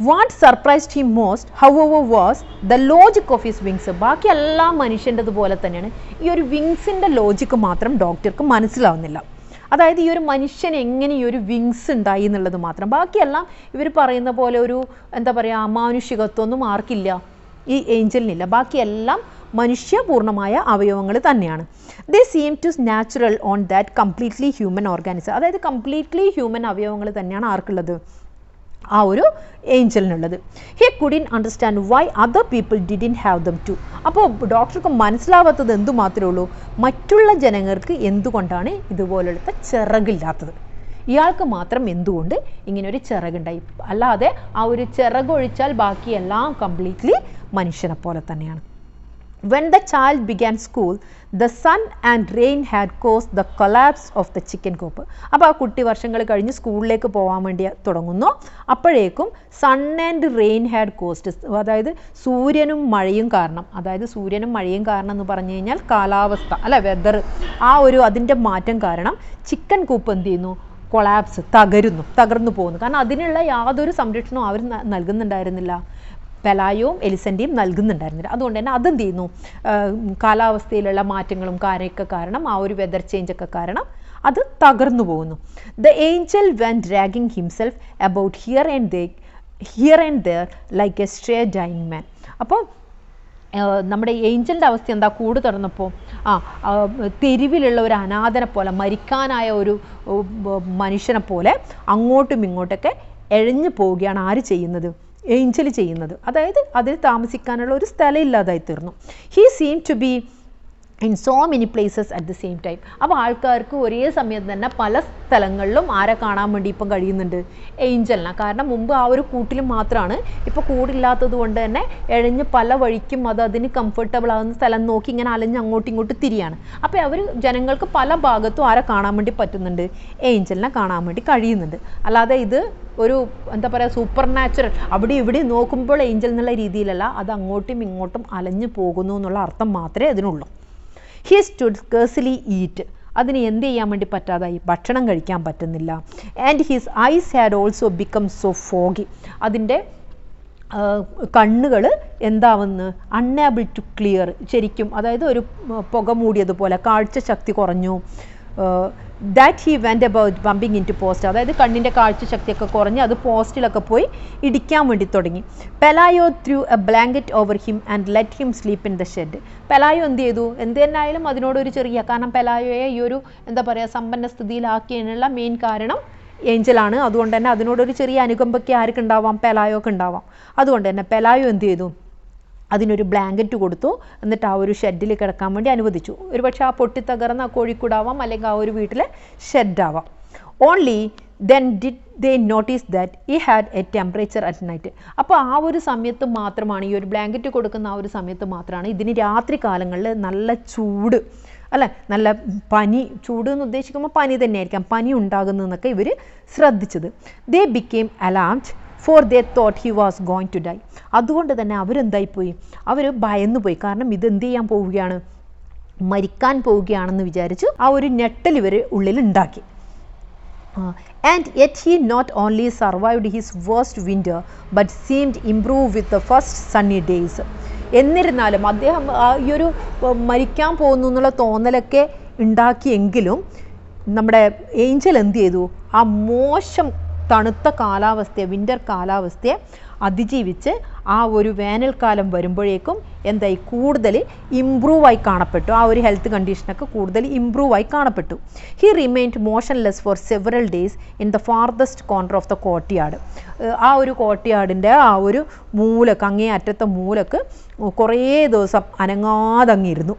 What surprised him most, however, was the logic of his wings. ബാക്കി എല്ലാം മനുഷ്യൻ്റെത് പോലെ തന്നെയാണ്. ഈ ഒരു വിങ്സിൻ്റെ ലോജിക്ക് മാത്രം ഡോക്ടർക്ക് മനസ്സിലാവുന്നില്ല. അതായത് ഈ ഒരു മനുഷ്യൻ എങ്ങനെ ഈ ഒരു വിങ്സ് ഉണ്ടായി എന്നുള്ളത് മാത്രം. ബാക്കിയെല്ലാം ഇവർ പറയുന്ന പോലെ ഒരു എന്താ പറയുക അമാനുഷികത്വമൊന്നും ആർക്കില്ല, ഈ ഏഞ്ചലിനില്ല. ബാക്കിയെല്ലാം മനുഷ്യപൂർണ്ണമായ അവയവങ്ങൾ തന്നെയാണ്. They seem to natural on that completely human organism. അതായത് കംപ്ലീറ്റ്ലി ഹ്യൂമൻ അവയവങ്ങൾ തന്നെയാണ് ആർക്കുള്ളത്, ആ ഒരു ഏഞ്ചലിനുള്ളത്. He couldn't understand why other people didn't have them too. അപ്പോൾ ഡോക്ടർക്ക് മനസ്സിലാവാത്തത് എന്തു മാത്രമേ ഉള്ളൂ, മറ്റുള്ള ജനങ്ങൾക്ക് എന്തുകൊണ്ടാണ് ഇതുപോലത്തെ ചിറകില്ലാത്തത്, ഇയാൾക്ക് മാത്രം എന്തുകൊണ്ട് ഇങ്ങനെ ഒരു ചിറകുണ്ടായി. അല്ലാതെ ആ ഒരു ചിറകൊഴിച്ചാൽ ബാക്കിയെല്ലാം കംപ്ലീറ്റ്ലി മനുഷ്യനെ പോലെ തന്നെയാണ്. When the child began school, the sun and rain had caused the collapse of the chicken coop. അപ്പോൾ ആ കുട്ടി വർഷങ്ങൾ കഴിഞ്ഞ് സ്കൂളിലേക്ക് പോകാൻ വേണ്ടി തുടങ്ങുന്നു. അപ്പോഴേക്കും sun and rain had cost, അതായത് സൂര്യനും മഴയും കാരണം, അതായത് സൂര്യനും മഴയും കാരണം എന്ന് പറഞ്ഞു കഴിഞ്ഞാൽ കാലാവസ്ഥ അല്ല, വെതർ, ആ ഒരു അതിൻ്റെ മാറ്റം കാരണം ചിക്കൻ കൂപ്പ് എന്ത് ചെയ്യുന്നു, കൊളാപ്സ്, തകർന്നു പോകുന്നു. കാരണം അതിനുള്ള യാതൊരു സംരക്ഷണവും അവർ നൽകുന്നുണ്ടായിരുന്നില്ല, പെലായോയും എലിസൻ്റെയും നൽകുന്നുണ്ടായിരുന്നില്ല. അതുകൊണ്ട് തന്നെ അതെന്ത് ചെയ്യുന്നു, കാലാവസ്ഥയിലുള്ള മാറ്റങ്ങളും കാര്യമൊക്കെ കാരണം, ആ ഒരു വെതർ ചേഞ്ചൊക്കെ കാരണം അത് തകർന്നു പോകുന്നു. The angel went dragging himself about here and there like a stray dying man. അപ്പോൾ നമ്മുടെ ഏഞ്ചലിൻ്റെ അവസ്ഥ എന്താ, കൂട് തുറന്നപ്പോൾ തെരുവിലുള്ള ഒരു അനാഥനെ പോലെ, മരിക്കാനായ ഒരു മനുഷ്യനെ പോലെ അങ്ങോട്ടും ഇങ്ങോട്ടൊക്കെ എഴഞ്ഞു പോവുകയാണ് ആര് ചെയ്യുന്നത്, ഏഞ്ചൽ ചെയ്യുന്നത്. അതായത് അതിൽ താമസിക്കാനുള്ള ഒരു സ്ഥലം ഇല്ലാതായി തീർന്നു. He seem to be in so many places at the same time. അപ്പോൾ ആൾക്കാർക്ക് ഒരേ സമയത്ത് തന്നെ പല സ്ഥലങ്ങളിലും ആരെ കാണാൻ വേണ്ടി ഇപ്പം കഴിയുന്നുണ്ട്, ഏഞ്ചലിനെ. കാരണം മുമ്പ് ആ ഒരു കൂട്ടിൽ മാത്രമാണ്, ഇപ്പോൾ കൂടില്ലാത്തത് കൊണ്ട് തന്നെ എഴഞ്ഞ് പല വഴിക്കും അതിന് കംഫർട്ടബിൾ ആകുന്ന സ്ഥലം നോക്കി ഇങ്ങനെ അലഞ്ഞ് അങ്ങോട്ടും ഇങ്ങോട്ടും തിരിയാണ്. അപ്പോൾ അവർ ജനങ്ങൾക്ക് പല ഭാഗത്തും ആരെ കാണാൻ വേണ്ടി പറ്റുന്നുണ്ട്, ഏഞ്ചലിനെ കാണാൻ വേണ്ടി കഴിയുന്നുണ്ട്. അല്ലാതെ ഇത് ഒരു എന്താ പറയുക സൂപ്പർ നാച്ചുറൽ അവിടെ ഇവിടെ നോക്കുമ്പോൾ ഏഞ്ചൽ എന്നുള്ള രീതിയിലല്ല, അത് അങ്ങോട്ടും ഇങ്ങോട്ടും അലഞ്ഞു പോകുന്നു എന്നുള്ള അർത്ഥം മാത്രമേ അതിനുള്ളൂ. ഹി സ്റ്റുഡ് സ്കേഴ്സ്ലി ഈറ്റ്, അതിന് എന്ത് ചെയ്യാൻ വേണ്ടി പറ്റാതായി, ഭക്ഷണം കഴിക്കാൻ പറ്റുന്നില്ല. And his eyes had also become so foggy, അതിൻ്റെ കണ്ണുകൾ എന്താവുന്നു, അൺഏബിൾ ടു ക്ലിയർ, ശരിക്കും അതായത് ഒരു പുക മൂടിയതുപോലെ, കാഴ്ച ശക്തി കുറഞ്ഞു. That he went about bumping into post, അതായത് കണ്ണിൻ്റെ കാഴ്ച ശക്തിയൊക്കെ കുറഞ്ഞ് അത് പോസ്റ്റിലൊക്കെ പോയി ഇടിക്കാൻ വേണ്ടി തുടങ്ങി. Pelayo threw a blanket over him and let him sleep in the shed. പെലായോ എന്ത് ചെയ്തു, എന്ത് തന്നെയായാലും അതിനോടൊരു ചെറിയ, കാരണം പെലായോയെ ഈ ഒരു എന്താ പറയുക സമ്പന്ന സ്ഥിതിയിലാക്കിയതിനുള്ള മെയിൻ കാരണം ഏഞ്ചലാണ്. അതുകൊണ്ട് തന്നെ അതിനോടൊരു ചെറിയ അനുകമ്പയ്ക്ക് ആർക്കുണ്ടാവാം, പെലായോക്ക് ഉണ്ടാവാം. അതുകൊണ്ട് തന്നെ പെലായോ എന്ത് ചെയ്തു, അതിനൊരു ബ്ലാങ്കറ്റ് കൊടുത്തു, എന്നിട്ട് ആ ഒരു ഷെഡിൽ കിടക്കാൻ വേണ്ടി അനുവദിച്ചു. ഒരുപക്ഷെ ആ പൊട്ടിത്തകർന്ന കോഴിക്കൂടാവാം, അല്ലെങ്കിൽ ആ ഒരു വീട്ടിലെ ഷെഡാവാം. Only then did they notice that he had a temperature at night. അപ്പോൾ ആ ഒരു സമയത്ത് മാത്രമാണ്, ഈ ഒരു ബ്ലാങ്കറ്റ് കൊടുക്കുന്ന ആ ഒരു സമയത്ത് മാത്രമാണ് ഇതിന് രാത്രി കാലങ്ങളിൽ നല്ല ചൂട് അല്ലേ, നല്ല പനി, ചൂട് എന്ന് ഉദ്ദേശിക്കുമ്പോൾ പനി തന്നെയായിരിക്കാം, പനി ഉണ്ടാകുന്നതെന്നൊക്കെ ഇവർ ശ്രദ്ധിച്ചത്. They became alarmed for they thought he was going to die. അതുകൊണ്ട് തന്നെ അവരെന്തായിപ്പോയി, അവർ ഭയന്നുപോയി. കാരണം ഇതെന്ത് ചെയ്യാൻ പോവുകയാണ്, മരിക്കാൻ പോവുകയാണെന്ന് വിചാരിച്ചു ആ ഒരു ഞെട്ടൽ ഇവർ ഉള്ളിൽ ഉണ്ടാക്കി. And yet he not only survived his worst winter but seemed improve with the first sunny days. എന്നിരുന്നാലും അദ്ദേഹം ഈ ഒരു മരിക്കാൻ പോകുന്നു എന്നുള്ള തോന്നലൊക്കെ ഉണ്ടാക്കിയെങ്കിലും നമ്മുടെ ഏഞ്ചൽ എന്ത് ചെയ്തു, ആ മോശം തണുത്ത കാലാവസ്ഥയെ, വിൻ്റർ കാലാവസ്ഥയെ അതിജീവിച്ച് ആ ഒരു വേനൽക്കാലം വരുമ്പോഴേക്കും എന്തായി, കൂടുതൽ ഇമ്പ്രൂവായി കാണപ്പെട്ടു. ആ ഒരു ഹെൽത്ത് കണ്ടീഷനൊക്കെ കൂടുതൽ ഇമ്പ്രൂവായി കാണപ്പെട്ടു. He remained motionless four several days in the farthest corner of the courtyard. ആ ഒരു കോർട്ട്യാർഡിൻ്റെ ആ ഒരു മൂലക്ക്, അങ്ങേ അറ്റത്തെ മൂലക്ക് കുറേ ദിവസം അനങ്ങാതെ അങ്ങിരുന്നു.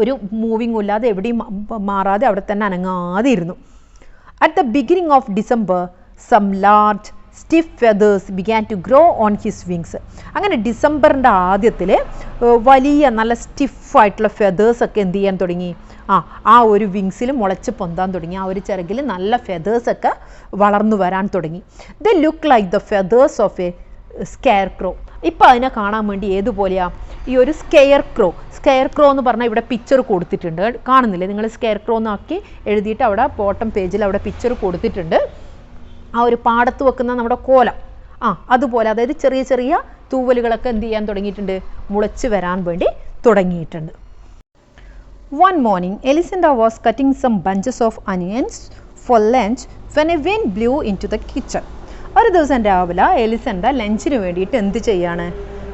ഒരു മൂവിങ്ങും ഇല്ലാതെ, എവിടെയും മാറാതെ അവിടെ തന്നെ അനങ്ങാതെ ഇരുന്നു. At the beginning of December, some large stiff feathers began to grow on his wings. അങ്ങനെ ഡിസംബറിൻ്റെ ആദ്യത്തിൽ വലിയ നല്ല സ്റ്റിഫായിട്ടുള്ള ഫെതേഴ്സൊക്കെ എന്ത് ചെയ്യാൻ തുടങ്ങി, ആ ഒരു വിങ്സിൽ മുളച്ച് പൊന്താൻ തുടങ്ങി. ആ ഒരു ചിറകിൽ നല്ല ഫെതേഴ്സൊക്കെ വളർന്നു വരാൻ തുടങ്ങി. The look like the feathers of a scarecrow. ഇപ്പോൾ അതിനെ കാണാൻ വേണ്ടി ഏതുപോലെയാണ്, ഈ ഒരു സ്കെയർ ക്രോ എന്ന് പറഞ്ഞാൽ ഇവിടെ പിക്ചർ കൊടുത്തിട്ടുണ്ട്, കാണുന്നില്ലേ നിങ്ങൾ? സ്കെയർ ക്രോ എന്നാക്കി എഴുതിയിട്ട് അവിടെ ബോട്ടം പേജിൽ അവിടെ പിക്ചർ കൊടുത്തിട്ടുണ്ട്. ആ ഒരു പാടത്ത് വെക്കുന്ന നമ്മുടെ കോലം, അതുപോലെ, അതായത് ചെറിയ ചെറിയ തൂവലുകളൊക്കെ എന്ത് ചെയ്യാൻ തുടങ്ങിയിട്ടുണ്ട്, മുളച്ച് വരാൻ വേണ്ടി തുടങ്ങിയിട്ടുണ്ട്. One morning, Elisenda was cutting some bunches of onions for lunch when a wind blew into the kitchen. ഒരു ദിവസം രാവിലെ എലിസണ്ട ലഞ്ചിന് വേണ്ടിയിട്ട് എന്ത് ചെയ്യാണ്,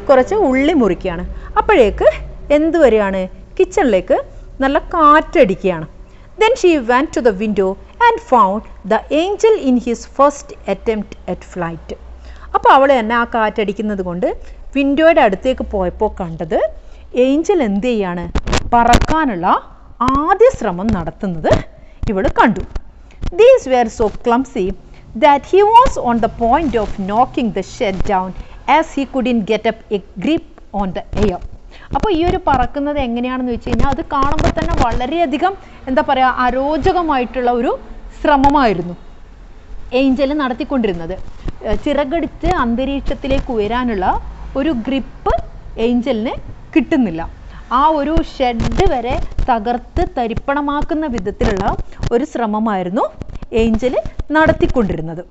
കുറച്ച് ഉള്ളി മുറിക്കുകയാണ്. അപ്പോഴേക്ക് എന്ത് വരികയാണ്, കിച്ചണിലേക്ക് നല്ല കാറ്റടിക്കുകയാണ്. Then she went to the window and found the angel in his first attempt at flight. അപ്പോൾ അവൾ തന്നെ ആ കാറ്റടിക്കുന്നത് കൊണ്ട് വിൻഡോയുടെ അടുത്തേക്ക് പോയപ്പോൾ കണ്ടത് ഏഞ്ചൽ എന്ത് ചെയ്യാണ്, പറക്കാനുള്ള ആദ്യ ശ്രമം നടത്തുന്നത് ഇവൾ കണ്ടു. These were so clumsy that he was on the point of knocking the shed down as he couldn't get up a grip on the air. അപ്പോൾ ഈ ഒരു പറക്കുന്നത് എങ്ങനെയാണെന്ന് വെച്ച് കഴിഞ്ഞാൽ അത് കാണുമ്പോൾ തന്നെ വളരെയധികം എന്താ പറയുക, അരോചകമായിട്ടുള്ള ഒരു ശ്രമമായിരുന്നു ഏഞ്ചൽ നടത്തിക്കൊണ്ടിരുന്നത്. ചിറകടിച്ച് അന്തരീക്ഷത്തിലേക്ക് ഉയരാനുള്ള ഒരു ഗ്രിപ്പ് ഏഞ്ചലിന് കിട്ടുന്നില്ല. ആ ഒരു ഷെഡ് വരെ തകർത്ത് തരിപ്പണമാക്കുന്ന വിധത്തിലുള്ള ഒരു ശ്രമമായിരുന്നു ഏഞ്ചൽ നടത്തിക്കൊണ്ടിരുന്നത്.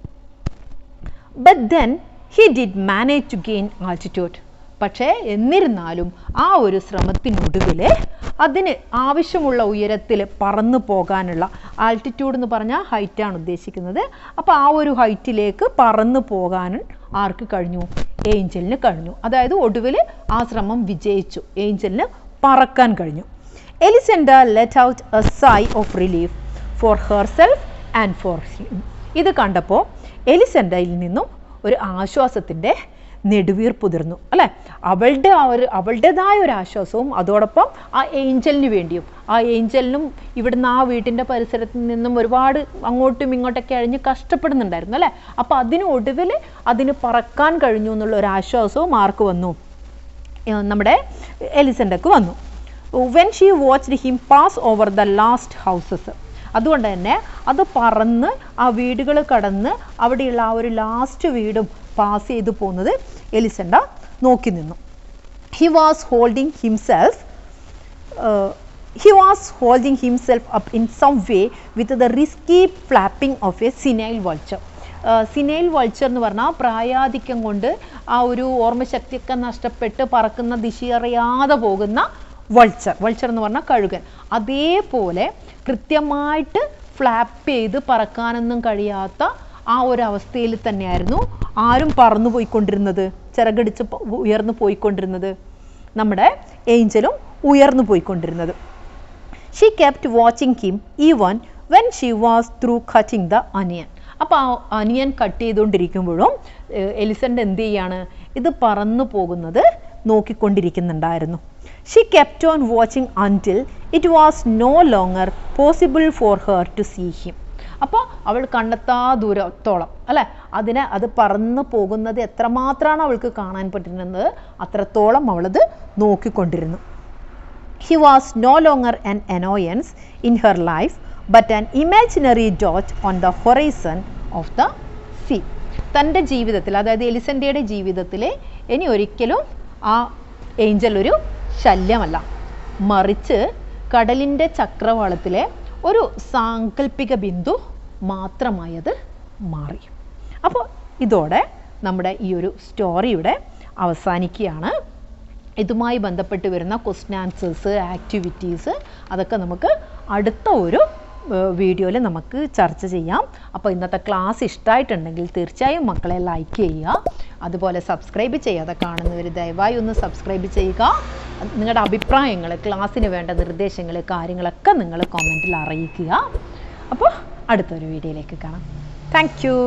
But then he did manage to gain altitude. പക്ഷേ എന്നിരുന്നാലും ആ ഒരു ശ്രമത്തിനൊടുവിൽ അതിന് ആവശ്യമുള്ള ഉയരത്തിൽ പറന്നു പോകാനുള്ള, ആൾട്ടിറ്റ്യൂഡ് എന്ന് പറഞ്ഞാൽ ഹൈറ്റാണ് ഉദ്ദേശിക്കുന്നത്, അപ്പോൾ ആ ഒരു ഹൈറ്റിലേക്ക് പറന്നു പോകാൻ ആർക്ക് കഴിഞ്ഞു, ഏഞ്ചലിന് കഴിഞ്ഞു. അതായത് ഒടുവിൽ ആ ശ്രമം വിജയിച്ചു, ഏഞ്ചലിന് പറക്കാൻ കഴിഞ്ഞു. Elisenda let out a sigh of relief for herself and for him. ഇത് കണ്ടപ്പോൾ എലിസെൻഡയിൽ നിന്നും ഒരു ആശ്വാസത്തിൻ്റെ നെടുവീർപ്പുതിർന്നു, അല്ലേ? അവളുടേതായ ഒരു ആശ്വാസവും അതോടൊപ്പം ആ ഏഞ്ചലിന് വേണ്ടിയും, ആ ഏഞ്ചലിനും ഇവിടുന്ന് ആ വീട്ടിൻ്റെ പരിസരത്ത് നിന്നും ഒരുപാട് അങ്ങോട്ടും ഇങ്ങോട്ടൊക്കെ അഴിഞ്ഞ് കഷ്ടപ്പെടുന്നുണ്ടായിരുന്നു, അല്ലേ? അപ്പോൾ അതിന് ഒടുവിൽ അതിന് പറക്കാൻ കഴിഞ്ഞു എന്നുള്ള ഒരു ആശ്വാസവും ആർക്ക് വന്നു, നമ്മുടെ എലിസെൻഡക്ക് വന്നു. When she watched him pass over the last houses. അതുകൊണ്ട് തന്നെ അത് പറന്ന് ആ വീടുകൾ കടന്ന് അവിടെയുള്ള ആ ഒരു ലാസ്റ്റ് വീടും പാസ് ചെയ്തു പോകുന്നത് എലിസെൻഡ നോക്കി നിന്നു. He was holding himself up in some way with the risky flapping of a senile vulture. Senile vulture എന്ന് പറഞ്ഞാൽ പ്രായാധിക്യം കൊണ്ട് ആ ഒരു ഓർമ്മശക്തിയൊക്കെ നഷ്ടപ്പെട്ട് പറക്കുന്ന ദിശയറിയാതെ പോകുന്ന വൾച്ചർ എന്ന് പറഞ്ഞാൽ കഴുകൻ. അതേപോലെ കൃത്യമായിട്ട് ഫ്ലാപ്പ് ചെയ്ത് പറക്കാനൊന്നും കഴിയാത്ത ആ ഒരു അവസ്ഥയിൽ തന്നെയായിരുന്നു ആരും പറന്നു പോയിക്കൊണ്ടിരുന്നത്, ചിറകടിച്ച് ഉയർന്നു പോയിക്കൊണ്ടിരുന്നത്, നമ്മുടെ ഏഞ്ചലും ഉയർന്നു പോയിക്കൊണ്ടിരുന്നത്. She kept watching him even when she was through cutting the അനിയൻ. അപ്പോൾ ആ അനിയൻ കട്ട് ചെയ്തുകൊണ്ടിരിക്കുമ്പോഴും എലിസെൻഡ എന്ത് ചെയ്യാണ്, ഇത് പറന്നു പോകുന്നത് നോക്കിക്കൊണ്ടിരിക്കുന്നുണ്ടായിരുന്നു. She kept on watching until it was no longer possible for her to see him. അപ്പോൾ അവൾ കണ്ടെത്താ ദൂരത്തോളം, അല്ലേ, അത് പറന്നു പോകുന്നത് എത്രമാത്രമാണ് അവൾക്ക് കാണാൻ പറ്റുന്നത് അത്രത്തോളം അവളത് നോക്കിക്കൊണ്ടിരുന്നു. He was no longer an annoyance in her life but an imaginary dot on the horizon of the sea. തൻ്റെ ജീവിതത്തിൽ, അതായത് എലിസെൻഡയുടെ ജീവിതത്തിൽ ഇനി ഒരിക്കലും ആ ഏഞ്ചൽ ഒരു ശല്യമല്ല, മറിച്ച് കടലിൻ്റെ ചക്രവാളത്തിലെ ഒരു സാങ്കല്പിക ബിന്ദു മാത്രമായത് മാറി. അപ്പോൾ ഇതോടെ നമ്മുടെ ഈ ഒരു സ്റ്റോറിയുടെ അവസാനിക്കുകയാണ്. ഇതുമായി ബന്ധപ്പെട്ട് വരുന്ന ക്വസ്റ്റ്യൻ ആൻസേഴ്സ്, ആക്ടിവിറ്റീസ് അതൊക്കെ നമുക്ക് അടുത്ത ഒരു വീഡിയോയിൽ നമുക്ക് ചർച്ച ചെയ്യാം. അപ്പോൾ ഇന്നത്തെ ക്ലാസ് ഇഷ്ടമായിട്ടുണ്ടെങ്കിൽ തീർച്ചയായും മക്കളെ ലൈക്ക് ചെയ്യുക. അതുപോലെ സബ്സ്ക്രൈബ് ചെയ്യാതെ കാണുന്നവർ ദയവായി ഒന്ന് സബ്സ്ക്രൈബ് ചെയ്യുക. നിങ്ങളുടെ അഭിപ്രായങ്ങൾ, ക്ലാസ്സിന് വേണ്ട നിർദ്ദേശങ്ങൾ, കാര്യങ്ങളൊക്കെ നിങ്ങൾ കമൻറ്റിൽ അറിയിക്കുക. അപ്പോൾ അടുത്തൊരു വീഡിയോയിലേക്ക് കാണാം. Thank you.